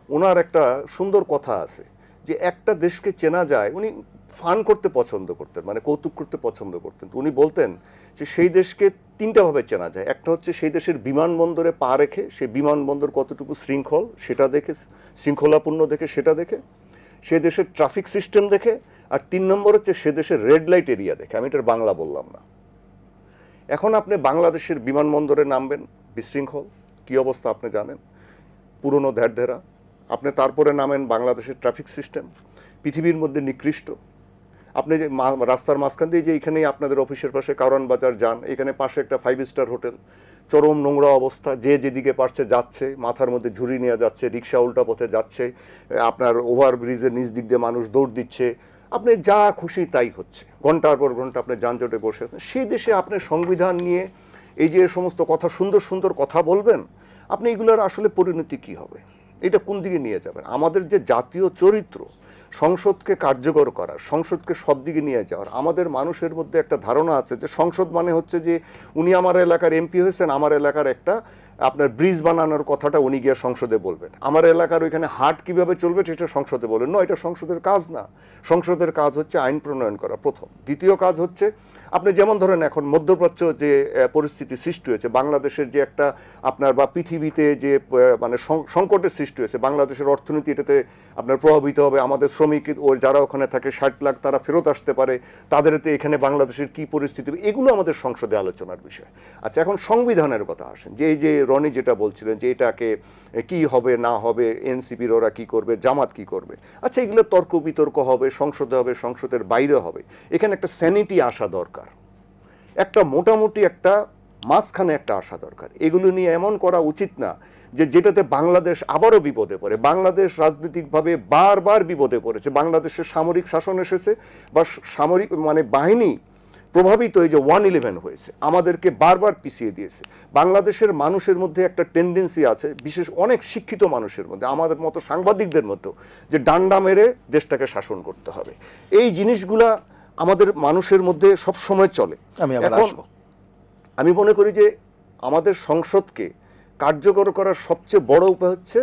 ওনার একটা সুন্দর কথা আছে যে একটা দেশকে চেনা যায়, উনি ফান করতে পছন্দ করতেন, মানে কৌতুক করতে পছন্দ করতেন। তো উনি বলতেন যে সেই দেশকে তিনটা ভাবে চেনা যায়। একটা হচ্ছে সেই দেশের বিমানবন্দরে পা রেখে সেই বিমানবন্দর কতটুকু শৃঙ্খল সেটা দেখে, শৃঙ্খলাপূর্ণ দেখে সেটা দেখে, সে দেশের ট্রাফিক সিস্টেম দেখে, আর 3 নম্বর হচ্ছে সে দেশের রেড লাইট এরিয়া দেখে। আমি এটার বাংলা বললাম না। এখন আপনি বাংলাদেশের বিমানবন্দরে নামবেন, বিশৃঙ্খল, কি অবস্থা আপনি জানেন, পুরনো ধ্যারধেরা। আপনি তারপরে নামেন বাংলাদেশের ট্রাফিক সিস্টেম পৃথিবীর মধ্যে নিকৃষ্ট। আপনি যে রাস্তার মাঝখান দিয়ে যে এখানেই আপনাদের অফিসের পাশে কারওয়ান বাজার যান, এখানে পাশে একটা 5 স্টার হোটেল, চরম নোংরা অবস্থা, যে যেদিকে পারছে যাচ্ছে, মাথার মধ্যে ঝুড়ি নিয়ে যাচ্ছে, রিক্সা উল্টা পথে যাচ্ছে, আপনার ওভারব্রিজের নিচ দিক দিয়ে মানুষ দৌড় দিচ্ছে, আপনি যা খুশি তাই হচ্ছে, ঘন্টার পর ঘন্টা আপনি যানজটে বসে আছেন। সেই দেশে আপনি সংবিধান নিয়ে এই যে সমস্ত কথা, সুন্দর সুন্দর কথা বলবেন, আপনি এগুলোর আসলে পরিণতি কি হবে, এটা কোন দিকে নিয়ে যাবেন? আমাদের যে জাতীয় চরিত্র, সংসদকে কার্যকর করার, সংসদকে সব দিকে নিয়ে যাওয়ার, আমাদের মানুষের মধ্যে একটা ধারণা আছে যে সংসদ মানে হচ্ছে যে উনি আমার এলাকার এমপি হয়েছেন, আমার এলাকার একটা আপনার ব্রিজ বানানোর কথাটা উনি গিয়ে সংসদে বলবেন, আমার এলাকার ওইখানে হাট কিভাবে চলবে সেটা সংসদে বলবেন। নয়, এটা সংসদের কাজ না। সংসদের কাজ হচ্ছে আইন প্রণয়ন করা, প্রথম। দ্বিতীয় কাজ হচ্ছে আপনি যেমন ধরেন এখন মধ্যপ্রাচ্য যে পরিস্থিতি সৃষ্টি হয়েছে, বাংলাদেশের যে একটা আপনার বা পৃথিবীতে যে মানে সংকটের সৃষ্টি হয়েছে, বাংলাদেশের অর্থনীতি এটাতে আপনার প্রভাবিত হবে, আমাদের শ্রমিক ও যারা ওখানে থাকে 60 লাখ তারা ফেরত আসতে পারে, তাদেরতে এখানে বাংলাদেশের কি পরিস্থিতি, এগুলো আমাদের সংসদে আলোচনার বিষয়। আচ্ছা, এখন সংবিধানের কথা আসেন, যে এই যে রনি যেটা বলছিলেন যে এটাকে কি হবে না হবে, এনসিপির ওরা কি করবে, জামাত কি করবে, আচ্ছা এগুলো তর্ক বিতর্ক হবে, সংসদে হবে, সংসদের বাইরে হবে, এখানে একটা স্যানিটি আসা দরকার, একটা মোটামুটি একটা মাঝখানে একটা আসা দরকার। এগুলো নিয়ে এমন করা উচিত না যে যেটাতে বাংলাদেশ আবারও বিপদে পড়ে। বাংলাদেশ রাজনৈতিকভাবে বারবার বিপদে পড়েছে, বাংলাদেশের সামরিক শাসন এসেছে বা সামরিক মানে বাহিনী প্রভাবিত, এই যে 111 হয়েছে, আমাদেরকে বারবার পিছিয়ে দিয়েছে। বাংলাদেশের মানুষের মধ্যে একটা টেন্ডেন্সি আছে, বিশেষ অনেক শিক্ষিত মানুষের মধ্যে, আমাদের মতো সাংবাদিকদের মতো, যে ডান্ডা মেরে দেশটাকে শাসন করতে হবে। এই জিনিসগুলা আমাদের মানুষের মধ্যে সব সময় চলে। এখন আমি মনে করি যে আমাদের সংসদকে কার্যকর করার সবচেয়ে বড় উপায় হচ্ছে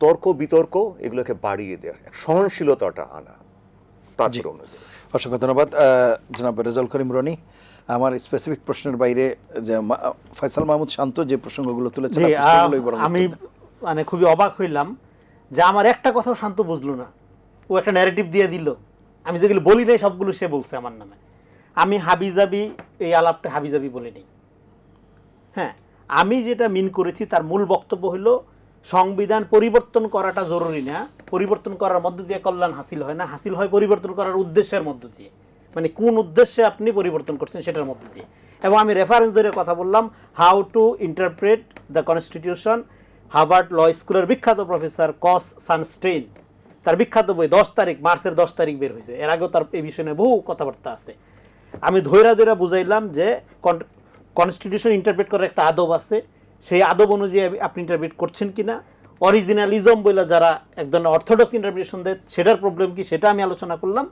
তর্ক বিতর্ক এগুলোকে বাড়িয়ে দেওয়া, সহনশীলতাটা আনা। অসংখ্য ধন্যবাদ জনাব রেজাউল করিম রনি। আমার স্পেসিফিক প্রশ্নের বাইরে যে ফয়সাল মাহমুদ শান্ত যে প্রসঙ্গগুলো তুলেছেন, আমি মানে খুবই অবাক হইলাম যে আমার একটা কথাও শান্ত বুঝলো না, ও একটা ন্যারেটিভ দিয়ে দিল, আমি যেগুলো বলি নাই সবগুলো সে বলছে আমার নামে। আমি হাবিজাবি, এই আলাপটা হাবিজাবি বলি নাই। হ্যাঁ, আমি যেটা মিন করেছি তার মূল বক্তব্য হলো সংবিধান পরিবর্তন করাটা জরুরি না, পরিবর্তন করার মধ্য দিয়ে কল্যাণ হাসিল হয় না, হাসিল হয় পরিবর্তন করার উদ্দেশ্যের মধ্য দিয়ে, মানে কোন উদ্দেশ্যে আপনি পরিবর্তন করছেন সেটার মধ্য দিয়ে। এবং আমি রেফারেন্স ধরে কথা বললাম, how to interpret the constitution, Harvard law স্কুলের বিখ্যাত প্রফেসর কস সানস্টেইন, তার বিখ্যাত বই 10 তারিখ, মার্চের 10 তারিখ বের হয়েছে, এর আগেও তার এই বিষয়ে বহু কথাবার্তা আছে। আমি ধৈরা বুঝাইলাম যে কনস্টিটিউশন ইন্টারপ্রেট করার একটা আদব আছে, সেই আদব অনুযায়ী আপনি ইন্টারপ্রেট করছেন কিনা, অরিজিনালিজম বলে যারা এক ধরনের অর্থোডক্স ইন্টারপ্রিটেশন দেয় সেটার প্রবলেম কি সেটা আমি আলোচনা করলাম।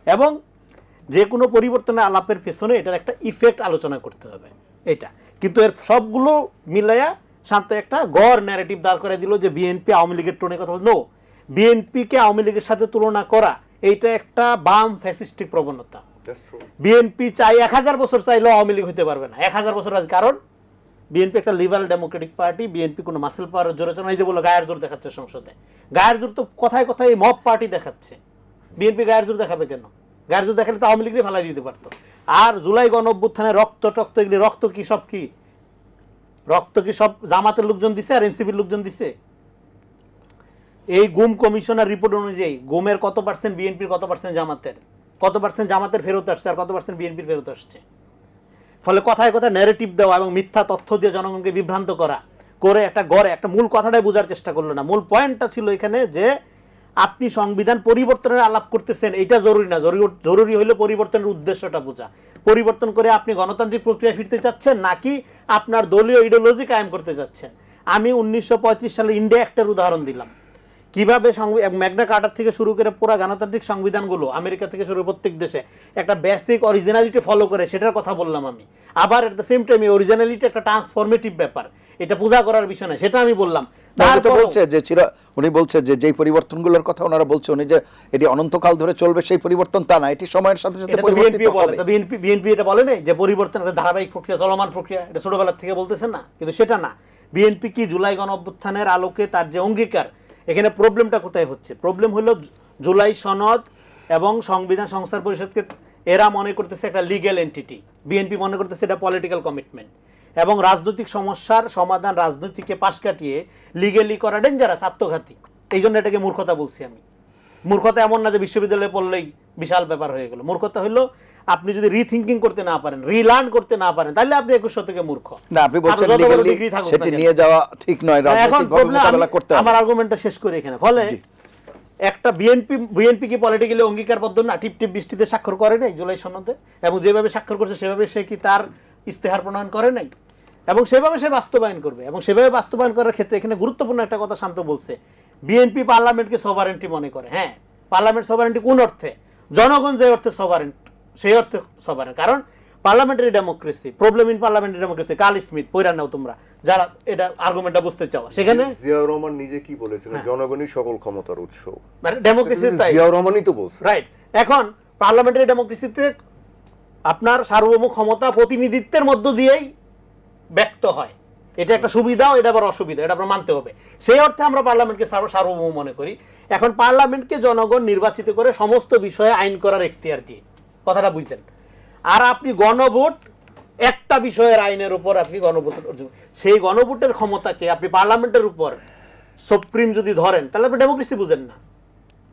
এবং যে কোনো পরিবর্তনের আলাপের পেছনে এটার একটা ইফেক্ট আলোচনা করতে হবে এটা। কিন্তু এর সবগুলো মিলাইয়া শান্ত একটা গড় ন্যারেটিভ দাঁড় করে দিল যে বিএনপি আওয়ামী লীগের টোনে কথা বল। নো, বিএনপিকে আওয়ামী লীগের সাথে তুলনা করা এইটা একটা বাম ফ্যাসিস্টিক প্রবণতা। বিএনপি চাই 1000 বছর চাইলেও আওয়ামী লীগ হতে পারবে না, 1000 বছর। কারণ বিএনপি একটা লিবারাল ডেমোক্রেটিক পার্টি, বিএনপি কোনো মাসেল পাওয়ার জোরে চলে, এই যে বলো গায়ের জোর দেখাচ্ছে সংসদে, গায়ের জোর তো কথায় কথায় মব পার্টি দেখাচ্ছে, বিএনপি গায়ের জোর দেখাবে কেন? গায়ের জোর দেখালে তো আওয়ামী লীগকে ফালাই দিতে পারতো। আর জুলাই গণঅভ্যুত্থানে রক্ত টক্ত এগুলি, রক্ত কি সব কি রক্ত কি সব জামাতের লোকজন দিছে আর এনসিপির লোকজন দিছে? এই গুম কমিশনার রিপোর্ট অনুযায়ী গুমের কত পার্সেন্ট বিএনপির, কত পার্সেন্ট জামাতের, কত পার্সেন্ট জামাতের ফেরত আসছে আর কত পার্সেন্ট বিএনপির ফেরত আসছে। ফলে কথায় কথায় ন্যারেটিভ দেওয়া এবং মিথ্যা তথ্য দিয়ে জনগণকে বিভ্রান্ত করা করে একটা গড়ে একটা মূল কথাটাই বোঝার চেষ্টা করলো না। মূল পয়েন্টটা ছিল এখানে যে আপনি সংবিধান পরিবর্তনের আলাপ করতেছেন, এটা জরুরি না। জরুরি হলো পরিবর্তনের উদ্দেশ্যটা বোঝা। পরিবর্তন করে আপনি গণতান্ত্রিক প্রক্রিয়া ফিরতে চাচ্ছেন নাকি আপনার দলীয় ইডিওলজি কায়েম করতে চাচ্ছেন। আমি 1935 সালে ইন্ডিয়া অ্যাক্টের উদাহরণ দিলাম, কিভাবে ম্যাগনা কার্টার থেকে শুরু করে পুরো গণতান্ত্রিক সংবিধানগুলো আমেরিকা থেকে শুরু প্রত্যেক দেশে একটা বেসিক অরিজিনালিটি ফলো করে, সেটার কথা বললাম আমি। আবার at the same time originality একটা ট্রান্সফরমেটিভ ব্যাপার, এটা পূজা করার বিষয় না, সেটা আমি বললাম। উনি বলছে যে যেই পরিবর্তনগুলোর কথা ওনারা বলছে উনি যে এটি অনন্তকাল ধরে চলবে সেই পরিবর্তন তা না, এটি সময়ের সাথে সাথে পরিবর্তিত হবে। বিএনপি এটা বলে নাই যে পরিবর্তন একটা ধারাবাহিক প্রক্রিয়া, চলমান প্রক্রিয়া, এটা ছোটবেলার থেকে বলতেছেন না, কিন্তু সেটা না। বিএনপি কি জুলাই গণ অভ্যুত্থানের আলোকে তার যে অঙ্গীকার, এখানে প্রবলেমটা কোথায় হচ্ছে? প্রবলেম হলো জুলাই সনদ এবং সংবিধান সংস্কার পরিষদকে এরা মনে করতেছে একটা লিগ্যাল এন্টিটি, বিএনপি মনে করতেছে এটা পলিটিক্যাল কমিটমেন্ট, এবং রাজনৈতিক সমস্যার সমাধান রাজনীতিকে পাশ কাটিয়ে লিগেলি করা ডেঞ্জারাস, আত্মঘাতী। এই জন্য এটাকে মূর্খতা বলছি আমি। মূর্খতা এমন না যে বিশ্ববিদ্যালয়ে পড়লেই বিশাল ব্যাপার হয়ে গেল। মূর্খতা হলো আপনি যদি রিথিঙ্কিং করতে না পারেন, রিলার্ন করতে না পারেন, তাহলে আপনি 21 শতকে মূর্খ। না, আপনি বলছেন লিগ্যালি সেটি নিয়ে যাওয়া ঠিক নয়, রাজনৈতিকভাবে মোকাবেলা করতে হবে। আমার আর্গুমেন্টটা শেষ করি এখানে। ফলে একটা বিএনপি কি পলিটিক্যালি অঙ্গীকারবদ্ধ না? টিপ টিপ বৃষ্টিতে স্বাক্ষর করে নাই জুলাই সনদে, এবং যেভাবে স্বাক্ষর করছে সেভাবে সে কি তার ইস্তেহার প্রণয়ন করে নাই, এবং সেভাবে সে বাস্তবায়ন করবে। এবং সেভাবে বাস্তবায়ন করার ক্ষেত্রে এখানে গুরুত্বপূর্ণ একটা কথা শান্ত বলছে, বিএনপি পার্লামেন্টকে সভারেন্টি মনে করে। হ্যাঁ, পার্লামেন্ট সভারেন্টি কোন অর্থে? জনগণ যে অর্থে সভারেন্ট, সেই অর্থে সভারেন্ট। কারণ parliamentary democracy, problem in parliamentary democracy, কাল স্মিথ পয়রা নাও তোমরা যারা এটা আর্গুমেন্টটা বুঝতে চাও। সেখানে জিয়াউর রহমান নিজে কি বলেছিলেন, জনগণই সকল ক্ষমতার উৎস, মানে ডেমোক্রেসি তাই জিয়াউর রহমানই তো বলছে, রাইট। এখন পার্লামেন্টারি ডেমোক্রেসিতে আপনার সার্বভৌম ক্ষমতা প্রতিনিধিত্বের মধ্য দিয়েই ব্যক্ত হয়, এটা একটা সুবিধাও, এটা আবার অসুবিধা, এটা আপনার মানতে হবে। সেই অর্থে আমরা পার্লামেন্টকে সার্বভৌম মনে করি। এখন পার্লামেন্টকে জনগণ নির্বাচিত করে সমস্ত বিষয়ে আইন করার এখতিয়ার দিয়ে, কথাটা বুঝলেন। আর আপনি গণভোট, একটা বিষয়ের আইনের উপর আপনি গণভোট, সেই গণভোটের ক্ষমতাকে আপনি পার্লামেন্টের উপর সুপ্রিম যদি ধরেন, তাহলে আপনি ডেমোক্রেসি বুঝেন না,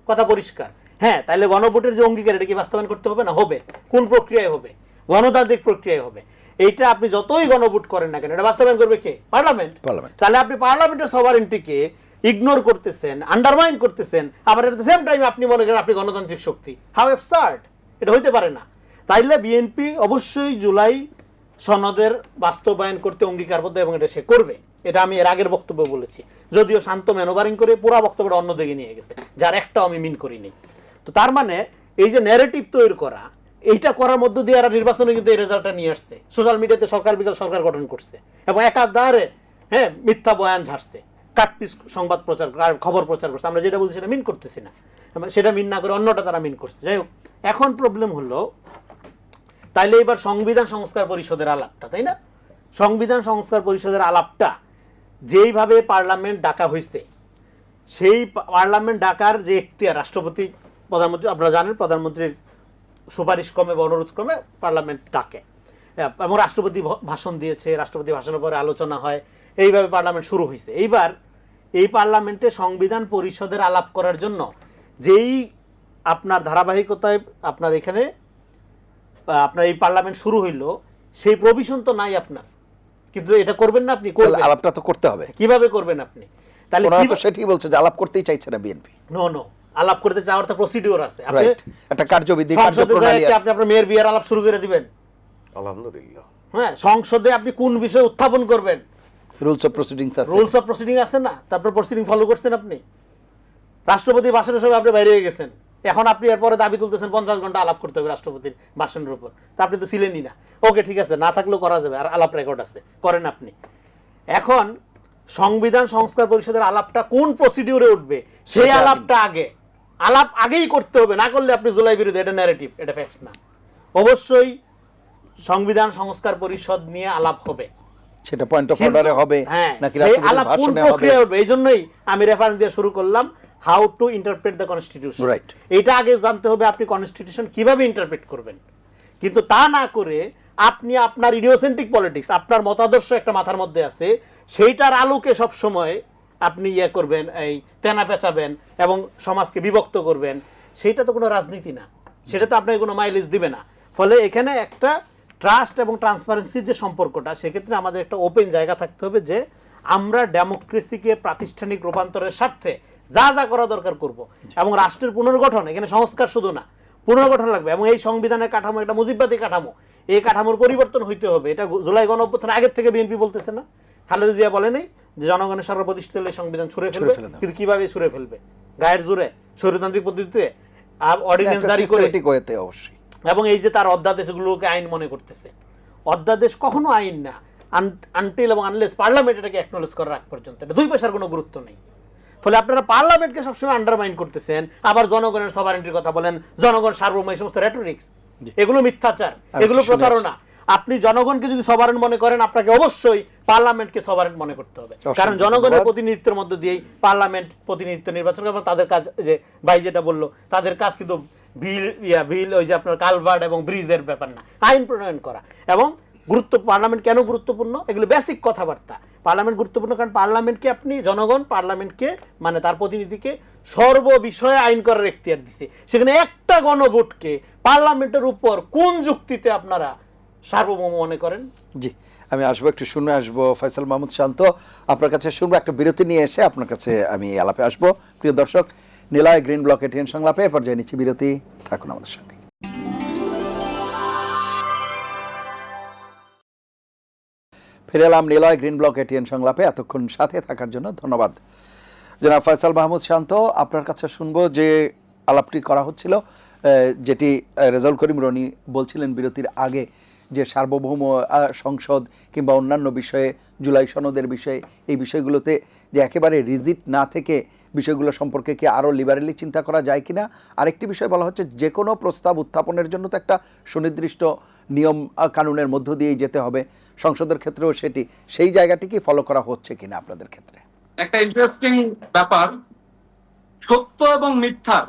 কথা পরিষ্কার। হ্যাঁ, তাহলে গণভোটের যে অঙ্গীকার, এটা কি বাস্তবায়ন করতে হবে না? হবে। কোন প্রক্রিয়ায় হবে? গণতান্ত্রিক প্রক্রিয়ায় হবে। এইটা আপনি যতই গণভোট করেন না কেন, এটা বাস্তবায়ন করবে কে? পার্লামেন্ট। তাহলে আপনি পার্লামেন্টের সভারেন্টিকে ইগনোর করতেছেন, আন্ডারমাইন করতেছেন, আবার এট দ্য সেম টাইম আপনি মনে করেন আপনি গণতান্ত্রিক শক্তি। How absurd! এটা হইতে পারে না। তাইলে বিএনপি অবশ্যই জুলাই সনদের বাস্তবায়ন করতে অঙ্গীকারবদ্ধ, এবং এটা সে করবে। এটা আমি এর আগের বক্তব্য বলেছি, যদিও শান্ত ম্যানোভারিং করে পুরো বক্তব্যটা অন্য দিকে নিয়ে গেছে, যার একটাও আমি মিন করিনি। তো তার মানে এই যে ন্যারেটিভ তৈরি করা, এইটা করার মধ্য দিয়ে এরা নির্বাচনে কিন্তু এই রেজাল্টটা নিয়ে আসছে। সোশ্যাল মিডিয়াতে সরকার বিকাল সরকার গঠন করছে, এবং একাধারে মিথ্যা বয়ান ঝাড়ছে, কাটপিস সংবাদ প্রচার, খবর প্রচার করছে। আমরা যেটা বলছি সেটা মিন করতেছি না, সেটা মিন না করে অন্যটা তারা মিন করছে। যাই হোক, এখন প্রবলেম হলো তাইলে এবার সংবিধান সংস্কার পরিষদের আলাপটা, তাই না? সংবিধান সংস্কার পরিষদের আলাপটা যেইভাবে পার্লামেন্ট ডাকা হয়েছে, সেই পার্লামেন্ট ডাকার যে এখতিয়ার রাষ্ট্রপতি, প্রধানমন্ত্রী, আপনারা জানেন প্রধানমন্ত্রীর সুপারিশ ক্রমে বা অনুরোধ ক্রমে পার্লামেন্ট ডাকে, এবং রাষ্ট্রপতি ভাষণ দিয়েছে, রাষ্ট্রপতি ভাষণের পরে আলোচনা হয়, এইভাবে পার্লামেন্ট শুরু হয়েছে। এইবার এই পার্লামেন্টে সংবিধান পরিষদের আলাপ করার জন্য যেই আপনার ধারাবাহিকতায় আপনার এখানে আপনার এই পার্লামেন্ট শুরু হইলো, সেই প্রভিশন তো নাই আপনার, কিন্তু এটা করবেন না আপনি, করবেন, আলাপটা তো করতে হবে। কিভাবে করবেন আপনি? তাহলে সেটাই বলছে যে আলাপ করতেই চাইছে না বিএনপি। নো, আলাপ করতে চাওয়ার তো প্রসিডিওর আছে, আপনি একটা কার্যবিধি, কার্যপ্রণালী আছে। আপনি আপনার মেয়ের বিয়ের আলাপ শুরু করে দিবেন, আলহামদুলিল্লাহ। হ্যাঁ, সংসদে আপনি কোন বিষয় উত্থাপন করবেন, রুলস অফ প্রসিডিংস আছে, রুলস অফ প্রসিডিং আছে না? তারপর প্রসিডিং ফলো করছেন আপনি, রাষ্ট্রপতির ভাষণের সময় আপনি বাইরে গেছেন, এখন আপনি এরপরে দাবি তুলতেছেন 50 ঘন্টা আলাপ করতে হবে রাষ্ট্রপতির ভাষণের উপর। তা আপনি তো ছিলেনই না। ওকে, ঠিক আছে, না থাকলেও করা যাবে, আর আলাপ রেকর্ড আছে, করেন আপনি। এখন সংবিধান সংস্কার পরিষদের আলাপটা কোন প্রসিডিউরে উঠবে, সেই আলাপটা আলাপ আগেই করতে হবে, না করলে আপনি জুলাই বিরোধী, এটা ন্যারেটিভ, এটা ফ্যাক্টস না। অবশ্যই সংবিধান সংস্কার পরিষদ নিয়ে আলাপ হবে, সেটা পয়েন্ট অফ অর্ডারে হবে নাকি রাষ্ট্রপতির ভাষণে হবে, এইজন্যই আমি রেফারেন্স দিয়ে শুরু করলাম, how to interpret the constitution. Right, এটা আগে জানতে হবে আপনি কনস্টিটিউশন কিভাবে ইন্টারপ্রেট করবেন। কিন্তু তা না করে আপনি আপনার ইডিওসেন্ট্রিক পলিটিক্স, আপনার মতাদর্শ একটা মাথার মধ্যে আছে, সেইটার আলোকে সব সময় আপনি করবেন, এই তেনা পেঁচাবেন এবং সমাজকে বিভক্ত করবেন, সেইটা তো কোনো রাজনীতি না, সেটা তো আপনাকে কোনো মাইলেজ দিবে না। ফলে এখানে একটা ট্রাস্ট এবং ট্রান্সপারেন্সির যে সম্পর্কটা, সেক্ষেত্রে আমাদের একটা ওপেন জায়গা থাকতে হবে যে আমরা ডেমোক্রেসিকে প্রাতিষ্ঠানিক রূপান্তরের স্বার্থে যা যা করা দরকার করব, এবং রাষ্ট্রের পুনর্গঠন, এখানে সংস্কার শুধু না, পুনর্গঠন লাগবে, এবং এই সংবিধানের কাঠামো একটা মুজিববাদী কাঠামো, এই কাঠামোর পরিবর্তন হইতে হবে। এটা জুলাই গণঅভ্যুত্থানের আগের থেকে বিএনপি বলতেছে না, খালেদা জিয়া বলে নাই যে জনগণের সর্বপ্রতিষ্ঠিত হলে সংবিধান ছুঁড়ে ফেলবে, কিন্তু কিভাবে ছুঁড়ে ফেলবে? গায়ের জোরে, স্বৈরতান্ত্রিক পদ্ধতিতে, অর্ডিন্যান্স জারি করে, অবশ্যই। এবং এই যে তার অধ্যাদেশগুলোকে আইন মনে করতেছে, অধ্যাদেশ কখনো আইন না আনটিল এবং আনলেস পার্লামেন্ট এটাকে অ্যাকনোলেজ করার আগ পর্যন্ত, এটা 2 পয়সার কোনো গুরুত্ব নেই। ফলে আপনারা পার্লামেন্টকে সবসময় আন্ডারমাইন করতেছেন, আবার জনগণের সভারেন্টির কথা বলেন, জনগণ সার্বভৌম, এই সমস্ত রেটরিক্স, এগুলো মিথ্যাচার, এগুলো প্রতারণা। আপনি জনগণকে যদি সভারেন্ট মনে করেন, আপনাকে অবশ্যই পার্লামেন্টকে সভারেন্ট মনে করতে হবে, কারণ জনগণের প্রতিনিধিত্বের মধ্য দিয়েই পার্লামেন্ট প্রতিনিধিত্ব নির্বাচন করে। তাদের কাজ, যে ভাই যেটা বললো, তাদের কাজ কিন্তু বিল ওই যে আপনার কালভার্ট এবং ব্রিজের ব্যাপার না, আইন প্রণয়ন করা। এবং পার্লামেন্ট কেন গুরুত্বপূর্ণ? এগুলো বেসিক কথাবার্তা। পার্লামেন্ট গুরুত্বপূর্ণ কারণ পার্লামেন্টকে আপনি, জনগণ পার্লামেন্টকে মানে তার প্রতিনিধিকে সর্ববিষয়ে আইন করার এখতিয়ার দিছে। সেখানে একটা গণভোটকে পার্লামেন্টের উপর কোন যুক্তিতে আপনারা সার্বভৌম মনে করেন? জি, আমি আসবো, একটু শুনে আসবো ফয়সাল মাহমুদ শান্ত, আপনার কাছে শুনবো, একটা বিরতি নিয়ে এসে আপনার কাছে আমি আলাপে আসবো। প্রিয় দর্শক, নিলয় গ্রিন ব্লক এটিএন সংলাপে পর্যায়ে নিচ্ছি বিরতি, থাকুন আমাদের সঙ্গে। ফিরে এলাম নিলয় গ্রিন ব্লক এটিএন সংলাপে, এতক্ষণ সাথে থাকার জন্য ধন্যবাদ। জনাব ফয়সাল মাহমুদ শান্ত, আপনার কাছে শুনবো যে আলাপটি করা হচ্ছিল, যেটি রেজাউল করিম রনি বলছিলেন বিরতির আগে, যে সার্বভৌম সংসদ কিংবা অন্যান্য বিষয়ে, জুলাই সনদের বিষয়ে, এই বিষয়গুলোতে যে একেবারে রিজিট না থেকে বিষয়গুলো সম্পর্কে কি আরও লিবারেলি চিন্তা করা যায় কিনা। আরেকটি বিষয় বলা হচ্ছে, যে কোনো প্রস্তাব উত্থাপনের জন্য তো একটা সুনির্দিষ্ট নিয়ম কানুনের মধ্য দিয়েই যেতে হবে, সংসদের ক্ষেত্রেও সেটি, সেই জায়গাটি কি ফলো করা হচ্ছে কিনা আপনাদের ক্ষেত্রে? একটা ইন্টারেস্টিং ব্যাপার, সত্য এবং মিথ্যার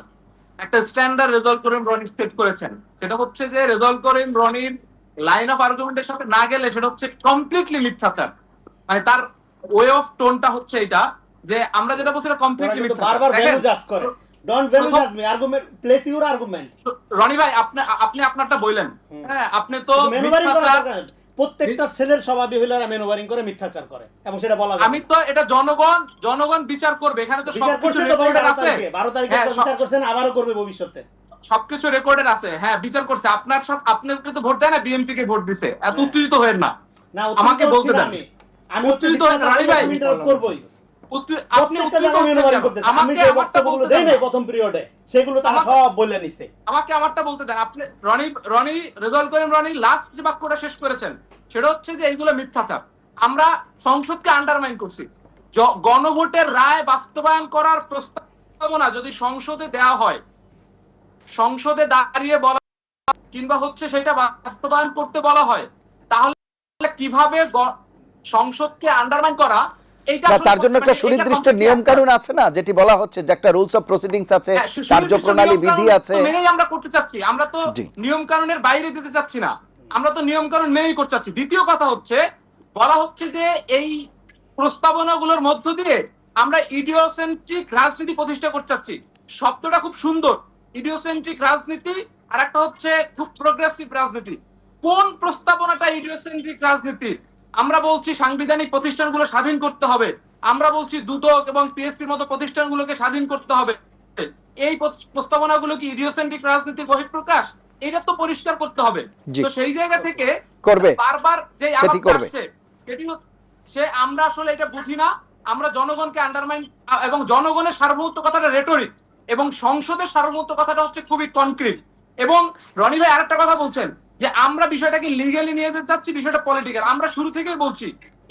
একটা স্ট্যান্ডার্ড রেজাল্ট করিম রনি সেট করেছেন। সেটা হচ্ছে যে রেজাল্ট করিম রনির লাইন অফ আর্গুমেন্টের সাথে না গেলে সেটা হচ্ছে কমপ্লিটলি মিথ্যাচার। মানে তার ওয়ে অফ টোনটা হচ্ছে এটা, যে আমরা যেটা বলছি এটা কমপ্লিটলি মিথ্যাচার। বারবার ভ্যালু জাজ করে, ডোন্ট ভ্যালু জাজ me, argument place your argument. Roni ভাই, আপনি আপনারটা বললেন, হ্যাঁ, আপনি তো মিথ্যাচার, প্রত্যেকটা ছেলের স্বভাবই হইলো এরা ম্যানুভারিং করে, মিথ্যাচার করে, এবং সেটা বলা যায়। আমি তো এটা জনগণ বিচার করবে, এখানে তো সবকিছু রেকর্ডেড আছে। 12 তারিখে বিচার করছেন, আবারও করবে ভবিষ্যতে, সবকিছু রেকর্ডেড আছে। হ্যাঁ, বিচার করছে, আপনার সাথে আপনাকে তো ভোট দেয় না, বিএনপি কে ভোট দিছে। এত উত্তেজিত হয়েন না, আমাকে বলতে দেন। আমি উত্তেজিত হয়েন রানি ভাই, ইন্টারাপ্ট করবই। আপনি উত্তেজিত হচ্ছেন, আমাকে আমারটা বলতে দেন। প্রথম পিরিয়ডে সেগুলো তারা সব বলে নিছে, আমাকে আমারটা বলতে দেন। আপনি রনি রেজাল্ট করেন, রনি লাস্ট যে বাক্যটা শেষ করেছেন সেটা হচ্ছে যে এইগুলো মিথ্যাচার। আমরা সংসদকে আন্ডারমাইন করছি। গণভোটের রায় বাস্তবায়ন করার প্রস্তাবনা যদি সংসদে দেওয়া হয়, সংসদে দাঁড়িয়ে বলা কিংবা হচ্ছে সেটা বাস্তবায়ন করতে বলা হয়, তাহলে কিভাবে সংসদকে আন্ডারমাইন করা, তার জন্য একটা সুনির্দিষ্ট নিয়ম কানুন আছে না, যেটি বলা হচ্ছে যে একটা রুলস অফ প্রসিডিংস আছে, কার্যপ্রণালী বিধি আছে, মেনেই আমরা করতে চাচ্ছি। আমরা তো নিয়ম কানুনের বাইরে যেতে চাচ্ছি না, আমরা তো নিয়ম কানুন মেনেই করতে চাচ্ছি। দ্বিতীয় কথা হচ্ছে, বলা হচ্ছে যে এই প্রস্তাবনাগুলোর মধ্য দিয়ে আমরা ইডিওসেন্ট্রিক রাজনীতি প্রতিষ্ঠা করতে চাচ্ছি। শব্দটা খুব সুন্দর, ইডিওসেন্ট্রিক রাজনীতি, আর একটা হচ্ছে খুব প্রোগ্রেসিভ রাজনীতি। কোন প্রস্তাবনাটা ইডিওসেন্ট্রিক রাজনীতি? আমরা বলছি সাংবিধানিক প্রতিষ্ঠানগুলো স্বাধীন করতে হবে, আমরা বলছি দুদক এবং পিএসসির মতো প্রতিষ্ঠানগুলোকে স্বাধীন করতে হবে। এই প্রস্তাবনাগুলো কি ইডিওসেন্ট্রিক রাজনীতির বহিঃপ্রকাশ? এটা তো পরিষ্কার করতে হবে। তো সেই জায়গা থেকে করবে, বারবার যে সেটি করবে, সেটি হচ্ছে আমরা আসলে এটা বুঝি না। আমরা জনগণকে আন্ডারমাইন, এবং জনগণের সার্বভৌমত্ব কথাটা রেটরিক, এবং সংসদের সার্বভৌমত্ব কথাটা হচ্ছে খুবই কনক্রিট। এবং রনি ভাই আরেকটা কথা বলছেন যে আমরা বিষয়টাকে লিগ্যালি নিয়ে যেতে চাচ্ছি, বিষয়টা পলিটিক্যাল। আমরা শুরু থেকেই বলছি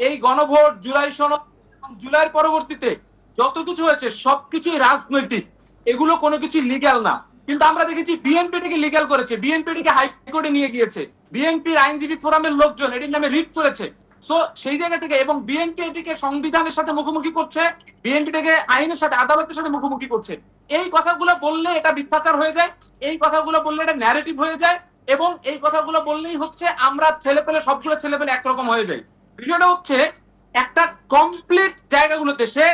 এই গণভোট, জুলাই সনদ, জুলাইয়ের পরবর্তীতে যত কিছু হয়েছে সবকিছুই রাজনৈতিক, এগুলো কোনো কিছু লিগ্যাল না। কিন্তু আমরা দেখেছি বিএনপিটিকে লিগ্যাল করেছে, বিএনপিটিকে হাইকোর্টে নিয়ে গিয়েছে, বিএনপির আইনজীবী ফোরামের লোকজন এটির নামে রিট করেছে। সো সেই জায়গা থেকে, এবং বিএনপি এটিকে সংবিধানের সাথে মুখোমুখি করছে, বিএনপিটাকে আইনের সাথে, আদালতের সাথে মুখোমুখি করছে। এই কথাগুলো বললে এটা মিথ্যাচার হয়ে যায়, এই কথাগুলো বললে এটা ন্যারেটিভ হয়ে যায়, এবং এই কথাগুলো বললেই হচ্ছে আমরা সবগুলো ছেলেপেলে একরকম হয়ে যায়। বিষয়টা হচ্ছে একটা কমপ্লিট জায়গাগুলোতে সে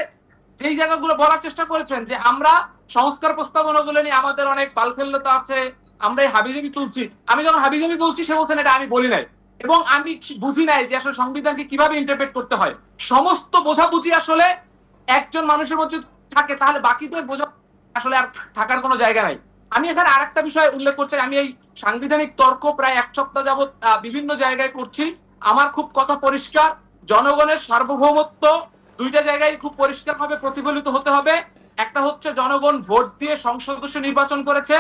যেই জায়গাগুলো বলার চেষ্টা করেছেন যে আমরা সংস্কার প্রস্তাবনাগুলো নিয়ে আমাদের অনেক বালফেল্যতা আছে, আমরা এই হাবিজাবি তুলছি। আমি যখন হাবিজাবি বলছি, সে বলছেন এটা আমি বলি নাই, এবং আমি বুঝি নাই যে আসলে সংবিধানকে কিভাবে ইন্টারপ্রেট করতে হয়। সমস্ত বোঝাবুঝি আসলে একজন মানুষের মধ্যে থাকে তাহলে বাকিদের বোঝা আসলে আর থাকার কোনো জায়গা নাই। আমি এখানে আরেকটা বিষয় উল্লেখ করছি, আমি এই সাংবিধানিক তর্ক প্রায় এক সপ্তাহ যাবত বিভিন্ন জায়গায় করছি। আমার খুব কথা পরিষ্কার, জনগণের সার্বভৌমত্ব দুইটা জায়গায় খুব পরিষ্কারভাবে প্রতিফলিত হতে হবে। একটা হচ্ছে জনগণ ভোট দিয়ে সংসদ সদস্য নির্বাচন করেছে,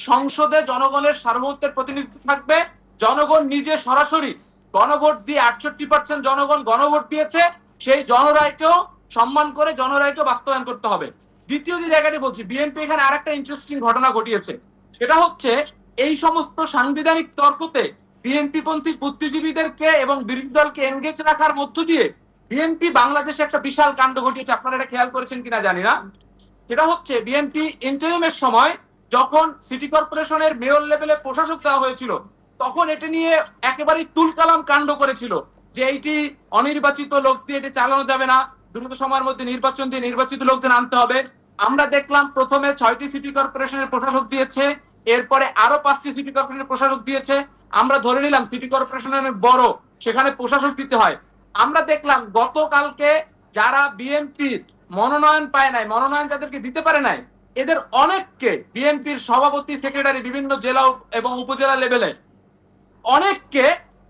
সংসদে জনগণের সার্বভৌমত্বের প্রতিনিধিত্ব থাকবে। জনগণ নিজে সরাসরি গণভোট দিয়ে 68% জনগণ গণভোট দিয়েছে, সেই জনরায়কেও সম্মান করে জনরায়কে বাস্তবায়ন করতে হবে। দ্বিতীয় যে জায়গাটি বলছি, বিএনপি এখানে আরেকটা ইন্টারেস্টিং ঘটনা ঘটিয়েছে, সেটা হচ্ছে এই সমস্ত সাংবিধানিক তর্কতে বিএনপি পন্থী বুদ্ধিজীবীদেরকে এবং বিরোধী দলকে এনগেজ রাখার মধ্য দিয়ে বিএনপি বাংলাদেশে একটা বিশাল কাণ্ড ঘটিয়েছে। আপনারা এটা খেয়াল করেছেন কিনা জানি না। সেটা হচ্ছে বিএনপি ইন্টারিমের সময় যখন সিটি কর্পোরেশনের মেয়র লেভেলে প্রশাসক দেওয়া হয়েছিল, তখন এটা নিয়ে একেবারেই তুলকালাম কাণ্ড করেছিল যে এইটি অনির্বাচিত লোক দিয়ে এটি চালানো যাবে না, দ্রুত সময়ের মধ্যে নির্বাচন দিয়ে নির্বাচিত লোকজন আনতে হবে। আমরা দেখলাম প্রথমে 6টি সিটি কর্পোরেশনের প্রশাসক দিয়েছে, এরপরে আরো 5টি সিটি কর্পোরেশনের প্রশাসক দিয়েছে। আমরা ধরে নিলাম সিটি কর্পোরেশনের বড়, সেখানে প্রশাসক দিতে হয়। আমরা দেখলাম গতকালকে যারা বিএনপির মনোনয়ন পায় নাই, মনোনয়ন যাদেরকে দিতে পারে নাই, এদের অনেককে বিএনপির সভাপতি, সেক্রেটারি, বিভিন্ন জেলা এবং উপজেলা লেভেলে অনেককে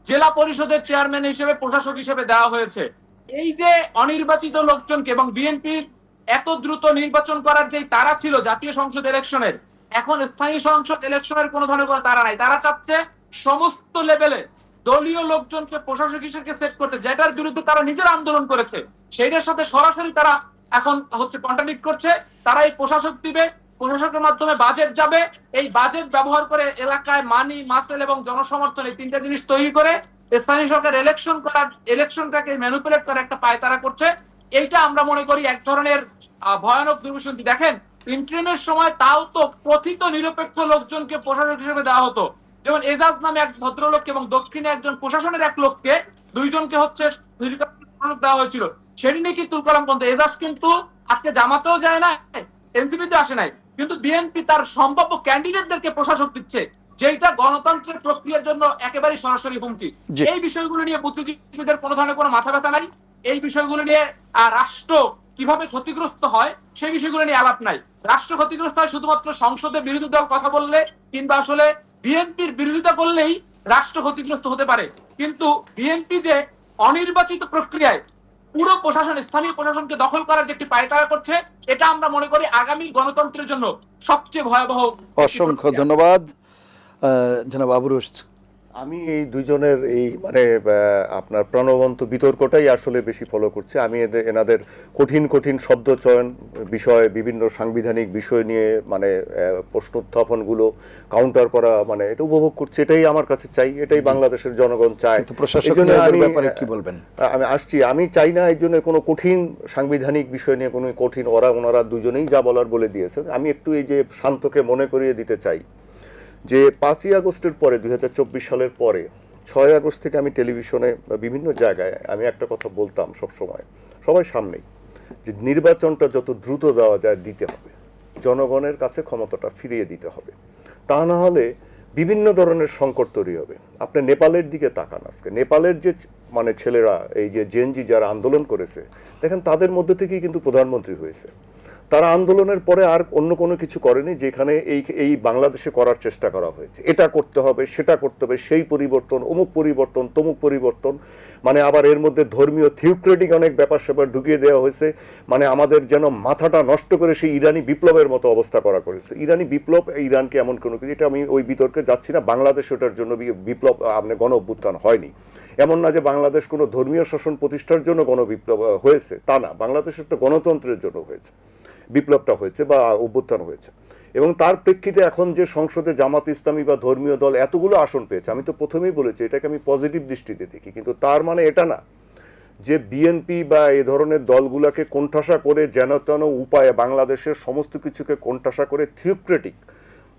জেলা পরিষদের চেয়ারম্যান হিসেবে, প্রশাসক হিসেবে দেওয়া হয়েছে। এই যে অনির্বাচিত লোকজনকে এবং বিএনপির এত দ্রুত নির্বাচন করার যে তারা ছিল জাতীয় সংসদ ইলেকশনের, এখন স্থানীয় সংসদ ইলেকশনের কোনো ধরনের কোনো তারা নাই। তারা চাচ্ছে সমস্ত লেভেলে দলীয় লোকজনকে প্রশাসক হিসেবে সেট করতে, যেটার বিরুদ্ধে তারা নিজের আন্দোলন করেছে সেইটার সাথে সরাসরি তারা এখন হচ্ছে কন্ট্রাডিক্ট করছে। তারা এই প্রশাসক দিবে, প্রশাসকের মাধ্যমে বাজেট যাবে, এই বাজেট ব্যবহার করে এলাকায় মানি, মাসেল এবং জনসমর্থন এই তিনটা জিনিস তৈরি করে স্থানীয় সরকার ইলেকশনটাকে ম্যানিপুলেট করে একটা পায়তারা করছে। এইটা আমরা মনে করি এক ধরনের ভয়ানক দুর্বিসন্ধি। দেখেন ইন্টারিমের সময় তাও তো কথিত নিরপেক্ষ লোকজনকে প্রশাসক হিসেবে দেওয়া হতো, যেমন এজাজ নামে এক ভদ্রলোককে এবং দক্ষিণে একজন প্রশাসনের এক লোককে, দুইজনকে হচ্ছে দেওয়া হয়েছিল। সেটি নিয়ে কি তুলকালাম বন্ধ। এজাজ কিন্তু আজকে জামাতেও যায় না, এনসিপিতে আসে নাই, কিন্তু বিএনপি তার সম্ভাব্য ক্যান্ডিডেটদেরকে প্রশাসক দিচ্ছে, যেটা গণতন্ত্রের প্রক্রিয়ার জন্য একেবারে সরাসরি হুমকি। এই বিষয়গুলো নিয়ে বুদ্ধিজীবীদের কোনো ধরনের কোনো মাথা ব্যথা নাই। এই বিষয়গুলো নিয়ে রাষ্ট্র কিভাবে ক্ষতিগ্রস্ত হয় সেই বিষয়গুলো নিয়ে আলাপ নাই। রাষ্ট্র ক্ষতিগ্রস্ত হয় শুধুমাত্র সংসদে বিরোধী দল কথা বললে কিংবা আসলে বিএনপির বিরোধিতা করলেই রাষ্ট্র ক্ষতিগ্রস্ত হতে পারে। কিন্তু বিএনপি যে অনির্বাচিত প্রক্রিয়ায় পুরো প্রশাসন, স্থানীয় প্রশাসনকে দখল করার যে একটি পায়তারা করছে, এটা আমরা মনে করি আগামী গণতন্ত্রের জন্য সবচেয়ে ভয়াবহ। অসংখ্য ধন্যবাদ জনাব আবু রুশদ। আমি এই দুইজনের এই মানে আপনার প্রাণবন্ত বিতর্কটাই আসলে বেশি ফলো করছি। আমি এনাদের কঠিন কঠিন শব্দ চয়ন বিষয়, বিভিন্ন সাংবিধানিক বিষয় নিয়ে মানে প্রশ্ন উত্থাপনগুলো কাউন্টার করা, মানে এটা উপভোগ করছি। এটাই আমার কাছে চাই, এটাই বাংলাদেশের জনগণ চায়। কি বলবেন? আমি আসছি, আমি চাই না এই জন্য কোনো কঠিন সাংবিধানিক বিষয় নিয়ে কোনো কঠিন, ওনারা দুজনেই যা বলার বলে দিয়েছে। আমি একটু এই যে শান্তকে মনে করিয়ে দিতে চাই যে 5ই আগস্টের পরে 2024 সালের পরে 6ই আগস্ট থেকে আমি টেলিভিশনে বিভিন্ন জায়গায় আমি একটা কথা বলতাম সবসময়, সবাই সামনেই, যে নির্বাচনটা যত দ্রুত দেওয়া যায় দিতে হবে, জনগণের কাছে ক্ষমতাটা ফিরিয়ে দিতে হবে। তা না হলে বিভিন্ন ধরনের সংকট তৈরি হবে। আপনি নেপালের দিকে তাকান, আজকে নেপালের যে মানে ছেলেরা, এই যে জেনজি যারা আন্দোলন করেছে, দেখেন তাদের মধ্যে থেকেই কিন্তু প্রধানমন্ত্রী হয়েছে। তারা আন্দোলনের পরে আর অন্য কোনো কিছু করেনি, যেখানে এই বাংলাদেশে করার চেষ্টা করা হয়েছে। এটা করতে হবে, সেটা করতে হবে, সেই পরিবর্তন, অমুক পরিবর্তন, তমুক পরিবর্তন, মানে আবার এর মধ্যে ধর্মীয় থিওক্রেটিক অনেক ব্যাপার স্যাপার ঢুকিয়ে দেওয়া হয়েছে। মানে আমাদের যেন মাথাটা নষ্ট করে সেই ইরানি বিপ্লবের মতো অবস্থা করা করেছে। ইরানি বিপ্লব ইরানকে এমন কোনো কিছু, এটা আমি ওই বিতর্কে যাচ্ছি না। বাংলাদেশ ওটার জন্য বিপ্লব আপনার গণ অভ্যুত্থান হয়নি। এমন না যে বাংলাদেশ কোনো ধর্মীয় শাসন প্রতিষ্ঠার জন্য গণবিপ্লব হয়েছে, তা না। বাংলাদেশ একটা গণতন্ত্রের জন্য হয়েছে, বিপ্লবটা হয়েছে বা অভ্যুত্থান হয়েছে। এবং তার প্রেক্ষিতে এখন যে সংসদে জামাত ইসলামী বা ধর্মীয় দল এতগুলো আসন পেয়েছে, আমি তো প্রথমেই বলেছি এটাকে আমি পজিটিভ দৃষ্টিতে দেখি। কিন্তু তার মানে এটা না যে বিএনপি বা এ ধরনের দলগুলোকে কোণঠাসা করে যেন তেন উপায়ে বাংলাদেশের সমস্ত কিছুকে কোণঠাসা করে থিওক্রেটিক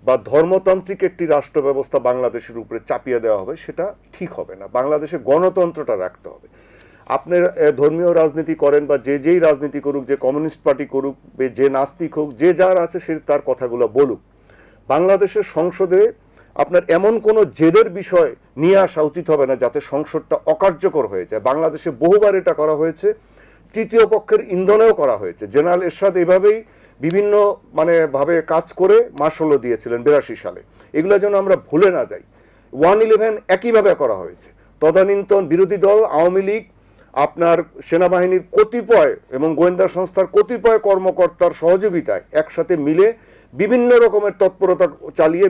বা ধর্মতান্ত্রিক একটি রাষ্ট্র ব্যবস্থা বাংলাদেশের উপরে চাপিয়ে দেওয়া হবে, সেটা ঠিক হবে না। বাংলাদেশে গণতন্ত্রটা রাখতে হবে। আপনার ধর্মীয় রাজনীতি করেন বা যেই রাজনীতি করুক, যে কমিউনিস্ট পার্টি করুক, যে নাস্তিক হোক, যে যার আছে সে তার কথাগুলো বলুক। বাংলাদেশের সংসদে আপনার এমন কোনো জেদের বিষয় নিয়ে আসা উচিত হবে না যাতে সংসদটা অকার্যকর হয়ে যায়। বাংলাদেশে বহুবার এটা করা হয়েছে তৃতীয় পক্ষের ইন্ধনেও করা হয়েছে। জেনারেল এরশাদ এভাবেই বিভিন্ন ভাবে কাজ করে মার্শাল দিয়েছিলেন 82 সালে। এগুলো যেন আমরা ভুলে না যাই। 1/11 একইভাবে করা হয়েছে। তদানীন্তন বিরোধী দল আওয়ামী লীগ আপনার সেনাবাহিনীর কতিপয় এবং গোয়েন্দা সংস্থার কতিপয় কর্মকর্তার সহযোগিতায় একসাথে মিলে বিভিন্ন রকমের তৎপরতা চালিয়ে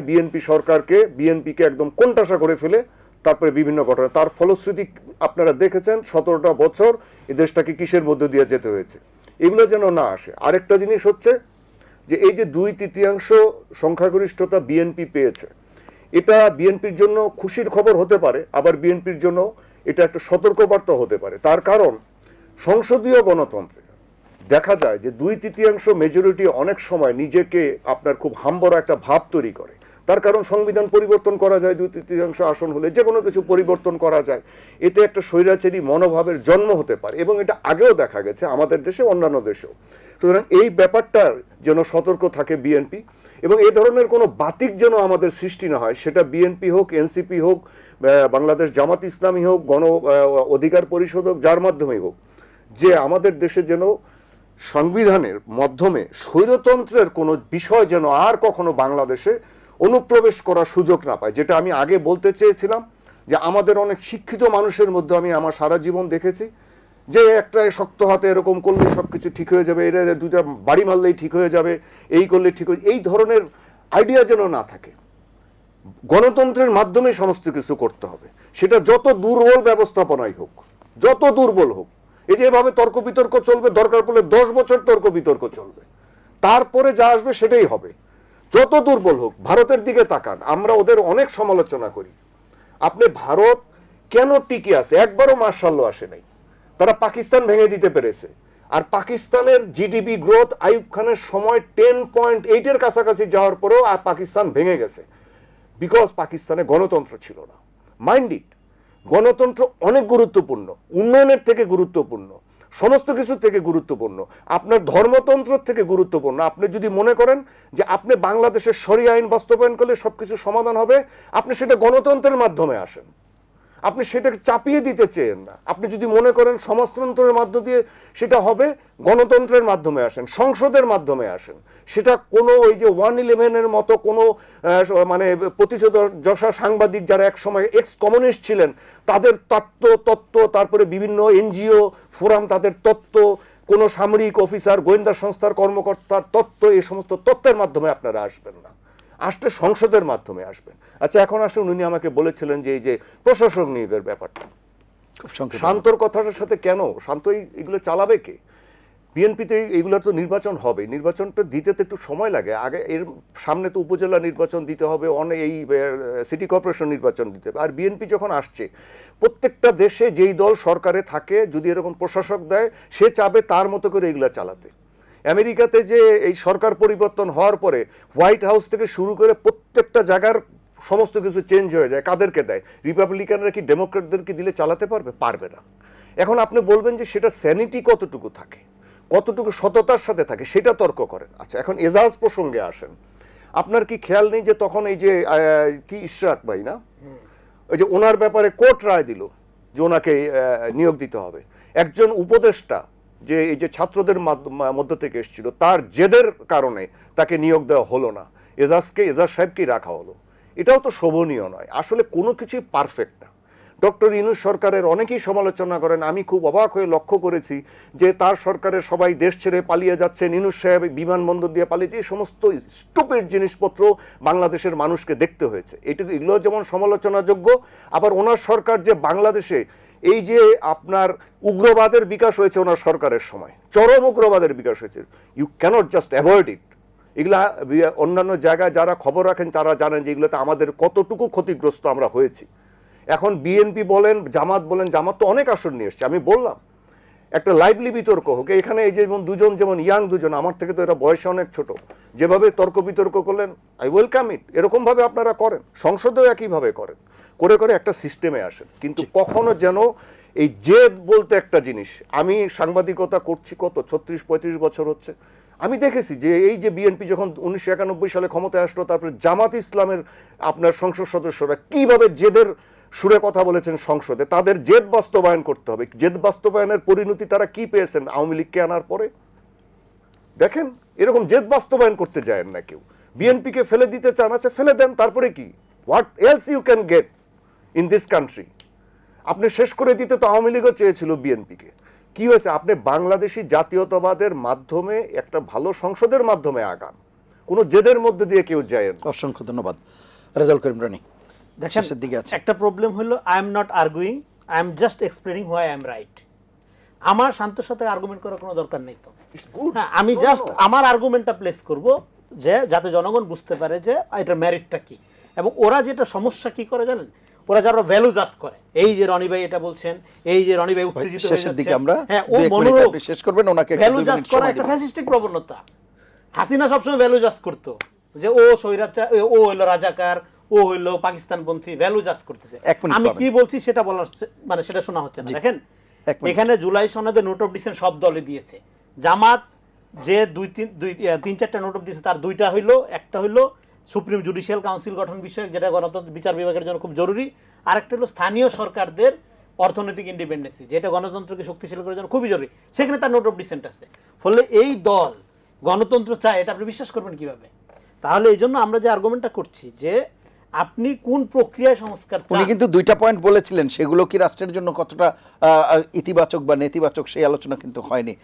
বিএনপিকে একদম কোণঠাসা করে ফেলে তারপরে বিভিন্ন ঘটনা, তার ফলশ্রুতি আপনারা দেখেছেন 17টা বছর এই দেশটাকে কিসের মধ্যে দিয়ে যেতে হয়েছে। এগুলো যেন না আসে। আরেকটা জিনিস হচ্ছে যে এই যে 2/3 সংখ্যাগরিষ্ঠতা বিএনপি পেয়েছে, এটা বিএনপির জন্য খুশির খবর হতে পারে, আবার বিএনপির জন্য এটা একটা সতর্কবার্তা হতে পারে। তার কারণ সংসদীয় গণতন্ত্রে দেখা যায় যে 2/3 মেজরিটি অনেক সময় নিজেকে আপনার খুব হাম্বড়া একটা ভাব তৈরি করে। তার কারণ সংবিধান পরিবর্তন করা যায়, 2/3 আসন হলে যে কোনো কিছু পরিবর্তন করা যায়। এতে একটা স্বৈরাচারী মনোভাবের জন্ম হতে পারে এবং এটা আগেও দেখা গেছে আমাদের দেশে, অন্যান্য দেশেও। সুতরাং এই ব্যাপারটার যেন সতর্ক থাকে বিএনপি, এবং এই ধরনের কোনো বাতিক যেন আমাদের সৃষ্টি না হয়, সেটা বিএনপি হোক, এনসিপি হোক, বাংলাদেশ জামাত ইসলামী হোক, গণ অধিকার পরিষদ হোক, যার মাধ্যমেই হোক, যে আমাদের দেশে যেন সংবিধানের মাধ্যমে স্বৈরতন্ত্রের কোনো বিষয় যেন আর কখনো বাংলাদেশে অনুপ্রবেশ করার সুযোগ না পায়। যেটা আমি আগে বলতে চেয়েছিলাম যে আমাদের অনেক শিক্ষিত মানুষের মধ্যে আমি আমার সারা জীবন দেখেছি যে একটা শক্ত হাতে এরকম করলে সবকিছু ঠিক হয়ে যাবে, এরা দুইটা বাড়ি মারলেই ঠিক হয়ে যাবে, এই করলে ঠিক হয়ে, এই ধরনের আইডিয়া যেন না থাকে। গণতন্ত্রের মাধ্যমে সমস্ত কিছু করতে হবে, সেটা যত দুর্বল ব্যবস্থাপনাই হোক, যত দুর্বল হোক। এই যে এভাবে তর্ক বিতর্ক চলবে, দরকার পড়লে 10 বছর তর্ক বিতর্ক চলবে, তারপরে যা আসবে সেটাই হবে, যত দুর্বল হোক। ভারতের দিকে তাকান, আমরা ওদের অনেক সমালোচনা করি। আপনি ভারত কেন টিকে আছে? একবারও মার্শাল আসে নাই। তারা পাকিস্তান ভেঙে দিতে পেরেছে। আর পাকিস্তানের জিডিপি গ্রোথ আইয়ুব খানের সময় 10.8-এর কাছাকাছি যাওয়ার পরেও আর পাকিস্তান ভেঙে গেছে, বিকজ পাকিস্তানে গণতন্ত্র ছিল না। মাইন্ড ইট, গণতন্ত্র অনেক গুরুত্বপূর্ণ, উন্নয়নের থেকে গুরুত্বপূর্ণ, সমস্ত কিছু থেকে গুরুত্বপূর্ণ, আপনার ধর্মতন্ত্র থেকে গুরুত্বপূর্ণ। আপনি যদি মনে করেন যে আপনি বাংলাদেশের শরিয়া আইন বাস্তবায়ন করলে সবকিছু সমাধান হবে, আপনি সেটা গণতন্ত্রের মাধ্যমে আসেন, আপনি সেটাকে চাপিয়ে দিতে চেয়েন না। আপনি যদি মনে করেন সমাজতন্ত্রের মধ্য দিয়ে সেটা হবে, গণতন্ত্রের মাধ্যমে আসেন, সংসদের মাধ্যমে আসেন। সেটা কোনো ওই যে 1/11-এর মতো কোনো প্রতিশোধযশা সাংবাদিক যারা এক সময় এক্স কমিউনিস্ট ছিলেন তাদের তত্ত্ব, তারপরে বিভিন্ন এনজিও ফোরাম তাদের তত্ত্ব, কোনো সামরিক অফিসার, গোয়েন্দা সংস্থার কর্মকর্তার তত্ত্ব, এই সমস্ত তত্ত্বের মাধ্যমে আপনারা আসবেন না, আসলে সংসদের মাধ্যমে আসবেন। আচ্ছা, এখন আসুন, উনি আমাকে বলেছিলেন যে এই যে প্রশাসক নিয়োগের ব্যাপারটা, শান্তর কথাটার সাথে কেন শান্ত এগুলো চালাবে কে? বিএনপিতে এইগুলোর তো নির্বাচন হবে, নির্বাচনটা দিতে তো একটু সময় লাগে। আগে এর সামনে তো উপজেলা নির্বাচন দিতে হবে, এই সিটি কর্পোরেশন নির্বাচন দিতে হবে। আর বিএনপি যখন আসছে, প্রত্যেকটা দেশে যেই দল সরকারে থাকে যদি এরকম প্রশাসক দেয়, সে চাবে তার মতো করে এগুলো চালাতে। আমেরিকাতে যে এই সরকার পরিবর্তন হওয়ার পরে হোয়াইট হাউস থেকে শুরু করে প্রত্যেকটা জায়গার সমস্ত কিছু চেঞ্জ হয়ে যায়। কাদেরকে দেয়? রিপাবলিকানরা কি ডেমোক্রেটদেরকে দিলে চালাতে পারবে? পারবে না। এখন আপনি বলবেন যে সেটা স্যানিটি কতটুকু থাকে, কতটুকু সততার সাথে থাকে, সেটা তর্ক করেন। আচ্ছা, এখন এজাজ প্রসঙ্গে আসেন। আপনার কি খেয়াল নেই যে তখন এই যে কি ইশরাক ভাই না, ওই যে ওনার ব্যাপারে কোর্ট রায় দিল যে ওনাকে নিয়োগ দিতে হবে। একজন উপদেষ্টা যে এই যে ছাত্রদের মধ্য থেকে এসেছিল, তার জেদের কারণে তাকে নিয়োগ দেওয়া হলো না, এজাজ সাহেবকেই রাখা হলো। এটাও তো শোভনীয় নয়। আসলে কোনো কিছুই পারফেক্ট না। ডক্টর ইউনূস সরকারের অনেকেই সমালোচনা করেন। আমি খুব অবাক হয়ে লক্ষ্য করেছি যে তার সরকারের সবাই দেশ ছেড়ে পালিয়ে যাচ্ছেন, ইউনূস সাহেব বিমানবন্দর দিয়ে পালিয়েছে। এই সমস্ত স্টুপিড জিনিসপত্র বাংলাদেশের মানুষকে দেখতে হয়েছে। এগুলো যেমন সমালোচনাযোগ্য, আবার ওনার সরকার যে বাংলাদেশে এই যে আপনার উগ্রবাদের বিকাশ হয়েছে ওনার সরকারের সময়, চরম উগ্রবাদের বিকাশ হয়েছে, you can't just avoid it. এগুলা অন্যান্য জায়গায় যারা খবর রাখেন তারা জানেন যে এগুলোতে আমাদের কতটুকু ক্ষতিগ্রস্ত আমরা হয়েছি। এখন বিএনপি বলেন, জামাত বলেন, জামাত তো অনেক আসন নিয়ে এসছে। আমি বললাম একটা লাইভলি বিতর্ক হোক। এখানে এই যেমন দুজন, যেমন ইয়াং দুজন, আমার থেকে তো এরা বয়সে অনেক ছোট, যেভাবে তর্ক বিতর্ক করলেন, আই ওয়েলকাম ইট। এরকমভাবে আপনারা করেন, সংসদেও একইভাবে করেন, করে করে একটা সিস্টেমে আসেন। কিন্তু কখনো যেন এই জেদ বলতে একটা জিনিস, আমি সাংবাদিকতা করছি কত 36-35 বছর হচ্ছে, আমি দেখেছি যে এই যে বিএনপি যখন 1991 সালে ক্ষমতায় আসলো, তারপরে জামাত ইসলামের আপনার সংসদ সদস্যরা কিভাবে জেদের সুরে কথা বলেছেন সংসদে, তাদের জেদ বাস্তবায়ন করতে হবে। জেদ বাস্তবায়নের পরিণতি তারা কি পেয়েছেন আওয়ামী লীগকে আনার পরে? দেখেন, এরকম জেদ বাস্তবায়ন করতে যায় না কেউ। বিএনপিকে ফেলে দিতে চান, আচ্ছা ফেলে দেন, তারপরে কি? What else you can get in this country? আপনি শেষ করে দিতে তো আওয়ামী লীগও চেয়েছিল বিএনপিকে। কি হয়েছে? আপনি বাংলাদেশি জাতীয়তাবাদের মাধ্যমে একটা ভালো সংসদের মাধ্যমে আগান, কোনো জেদের মধ্যে দিয়ে কেউ যায় না। অসংখ্য ধন্যবাদ। রেজাউল করিম রনি, দেখেন, শেষের দিকে আছে। একটা প্রবলেম হলো I am not arguing, I am just explaining why I am right. আমার শান্তর সাথে আর্গুমেন্ট করার কোনো দরকার নেই তো। It's good. হ্যাঁ, আমি No, জাস্ট no. আমার আর্গুমেন্টটা প্লেস করব, যে যাতে জনগণ বুঝতে পারে যে এটার মেরিটটা কি। এবং ওরা যেটা সমস্যা কি করে জানেন, ওরা যারা ভ্যালু জাজ করে, এই যে রনি ভাই এটা বলছেন, এই যে রনি ভাই উত্তেজিত হয়ে শেষের দিকে যাচ্ছে, আমরা হ্যাঁ, ও 2-1 মিনিট মনোরোগ আপনি শেষ করবেন, ওনাকে একটু ভ্যালু 2 জাজ মিনিট করা সময় একটা দিবেন। ফ্যাসিস্টিক প্রবণতা। হাসিনা সবসময় ভ্যালু জাজ করতো, যে ও স্বৈরাচার, ও হইলো রাজাকার, ও হইলো পাকিস্তানপন্থী, ভ্যালু জাজ করতেছে। 1 মিনিট আমি পাবেন। কি বলছি সেটা বলার মানে সেটা শোনা হচ্ছে না। দেখেন, 1 মিনিট। এখানে জুলাই সনদে নোট অফ ডিসেন্ট সব দলে দিয়েছে। জামাত যে 3-4টা নোট অফ দিয়েছে, তার 2টা হইলো, একটা হইলো সুপ্রিম জুডিশিয়াল কাউন্সিল গঠন বিষয়ক, যেটা গণতন্ত্র বিচার বিভাগের জন্য খুব জরুরি। আরেকটা হলো স্থানীয় সরকারদের অর্থনৈতিক ইন্ডিপেন্ডেন্সি, যেটা গণতন্ত্রকে শক্তিশালী করার জন্য খুবই জরুরি। সেখানে তার নোট অফ ডিসেন্ট আছে। ফলে এই দল গণতন্ত্র চায়, এটা আপনি বিশ্বাস করবেন কিভাবে? তাহলে এই জন্য আমরা যে আর্গুমেন্টটা করছি, যে আপনি কোন প্রক্রিয়ায় সংস্কার উনি চান। কিন্তু 2টা পয়েন্ট বলেছিলেন, সেগুলো কি রাষ্ট্রের জন্য কতটা ইতিবাচক বা নেতিবাচক সেই আলোচনা কিন্তু হয়নি।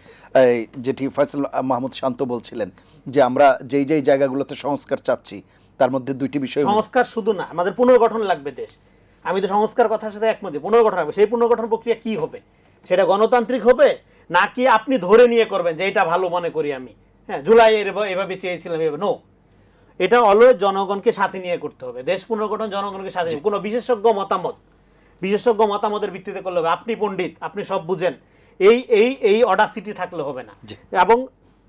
যেটি ফয়সাল মাহমুদ শান্ত বলছিলেন যে আমরা যেই যেই জায়গাগুলোতে সংস্কার চাচ্ছি, তার মধ্যে 2টি বিষয় সংস্কার শুধু না, আমাদের পুনর্গঠন লাগবে দেশ। আমি তো সংস্কার কথার সাথে একমত, পুনর্গঠন হবে। সেই পুনর্গঠন প্রক্রিয়া কি হবে? সেটা গণতান্ত্রিক হবে, নাকি আপনি ধরে নিয়ে করবেন যে এটা ভালো মনে করি আমি, হ্যাঁ জুলাই এভাবে চেয়েছিলাম, এভাবে নো। এটা অলওয়েজ জনগণকে সাথে নিয়ে করতে হবে। দেশ পুনর্গঠন জনগণকে সাথে নিয়ে, কোনো বিশেষজ্ঞ মতামতের ভিত্তিতে করলে হবে। আপনি পণ্ডিত, আপনি সব বুঝেন, এই অডাসিটি থাকলে হবে না। এবং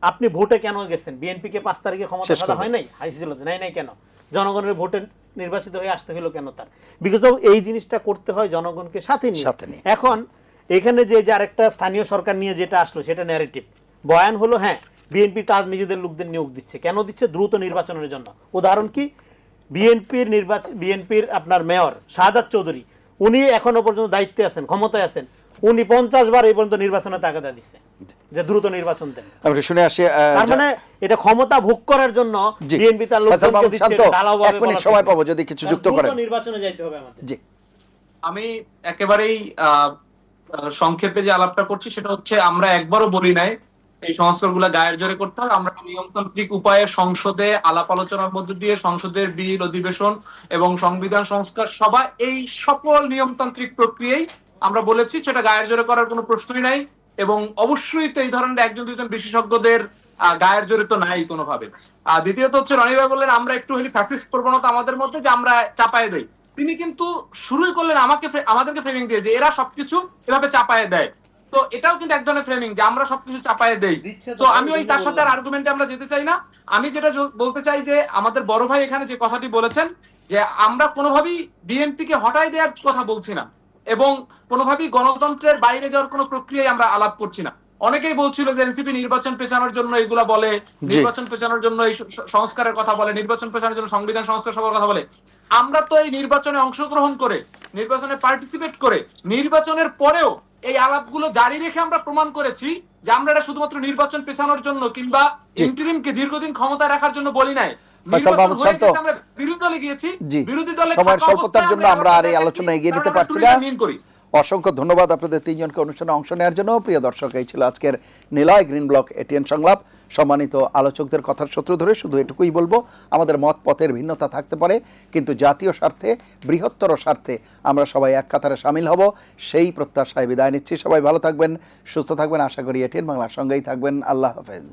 আপনি ভোটে কেন গেছেন? বিএনপিকে 5 তারিখে ক্ষমতা শেষ ছাড়া করবেন। হয় নাই, হাইছিল নাই কেন? জনগণের ভোটে নির্বাচিত হয়ে আসতে হলো কেন তার? বিকজ অফ এই জিনিসটা করতে হয় জনগণকে সাথে নিয়ে। এখন এখানে যে আরেকটা স্থানীয় সরকার নিয়ে যেটা আসলো, সেটা ন্যারেটিভ বয়ান হলো, হ্যাঁ বিএনপি তার নিজেদের লোকদের নিয়োগ দিচ্ছে। কেন দিচ্ছে? দ্রুত নির্বাচনের জন্য। উদাহরণ কি? বিএনপির আপনার মেয়র শাহাদাত চৌধুরী, উনি এখনো পর্যন্ত দায়িত্বে আছেন, ক্ষমতায় আছেন। উনি 50 বার এই পর্যন্ত নির্বাচনে তাগাদা দিচ্ছে যে দ্রুত নির্বাচন দেন। আমরা শুনে আসি। তার মানে এটা ক্ষমতা ভোগ করার জন্য বিএনপি তার লোকজনকে দিচ্ছে, ঢালাওভাবে 1 মিনিট সময় পাবো, যদি কিছু যুক্ত করেন। দ্রুত নির্বাচনে যাইতে হবে আমাদের। জি, আমি একেবারেই সংক্ষেপে যে আলাপটা করছি সেটা হচ্ছে, আমরা একবারও বলি নাই এই সংস্কারগুলো গায়ের জোরে করতে হবে। আমরা নিয়মতান্ত্রিক উপায়ে সংসদে আলাপ আলোচনার মধ্য দিয়ে সংসদের বিল, অধিবেশন এবং সংবিধান সংস্কার সভা, এই সকল নিয়মতান্ত্রিক প্রক্রিয়াই আমরা বলেছি, সেটা গায়ের জোরে করার কোনো প্রশ্নই নাই। এবং অবশ্যই তো এই ধরনের 1-2 বিশেষজ্ঞদের গায়ের জোরে তো নাই কোনোভাবে। দ্বিতীয়ত হচ্ছে, রনি ভাই বললেন আমরা একটু হলে ফ্যাসিস্ট প্রবণতা আমাদের মধ্যে, যে আমরা চাপায়ে দেই। তিনি কিন্তু শুরুই করলেন আমাদেরকে ফ্রেমিং দিয়ে, যে এরা সবকিছু এভাবে চাপায়ে দেয়। তো এটাও কিন্তু এক ধরনের ফ্রেমিং, যে আমরা সবকিছু চাপায়ে দেই। তো আমি ওই তার সাথে আর আর্গুমেন্টে আমরা যেতে চাই না। আমি যেটা বলতে চাই, যে আমাদের বড় ভাই এখানে যে কথাটি বলেছেন, যে আমরা কোনোভাবেই বিএনপি কে হটাই দেওয়ার কথা বলছি না, এবং কোনোভাবেই গণতন্ত্রের বাইরে যাওয়ার কোনো প্রক্রিয়ায় আমরা আলাপ করছি না। অনেকেই বলছিল যে এনসিপি নির্বাচন পেছানোর জন্য এগুলা বলে, নির্বাচন পেছানোর জন্য এই সংস্কারের কথা বলে, নির্বাচন পেছানোর জন্য সংবিধান সংস্কার সভার কথা বলে। আমরা তো এই নির্বাচনে অংশগ্রহণ করে, নির্বাচনে পার্টিসিপেট করে, নির্বাচনের পরেও এই আলাপগুলো জারি রেখে আমরা প্রমাণ করেছি যে আমরা এটা শুধুমাত্র নির্বাচন পেছানোর জন্য কিংবা ইন্টারিমকে দীর্ঘদিন ক্ষমতায় রাখার জন্য বলি নাই। আমরা বিরোধী দলে গিয়েছি, বিরোধী দলে সময়ের স্বল্পতার জন্য আমরা আর এই আলোচনা এগিয়ে নিতে পারছি না। অসংখ্য ধন্যবাদ আপনাদের 3 জনকে অনুষ্ঠানে অংশ নেওয়ার জন্য। প্রিয় দর্শক, এই ছিল আজকের নিলয় গ্রিন ব্লক এটিএন সংলাপ। সম্মানিত আলোচকদের কথার সূত্র ধরে শুধু এটুকুই বলবো, আমাদের মত পথের ভিন্নতা থাকতে পারে, কিন্তু জাতীয় স্বার্থে, বৃহত্তর স্বার্থে আমরা সবাই এক কাতারে সামিল হব, সেই প্রত্যাশায় বিদায় নিচ্ছি। সবাই ভালো থাকবেন, সুস্থ থাকবেন। আশা করি এটিএন বাংলার সঙ্গেই থাকবেন। আল্লাহ হাফেজ।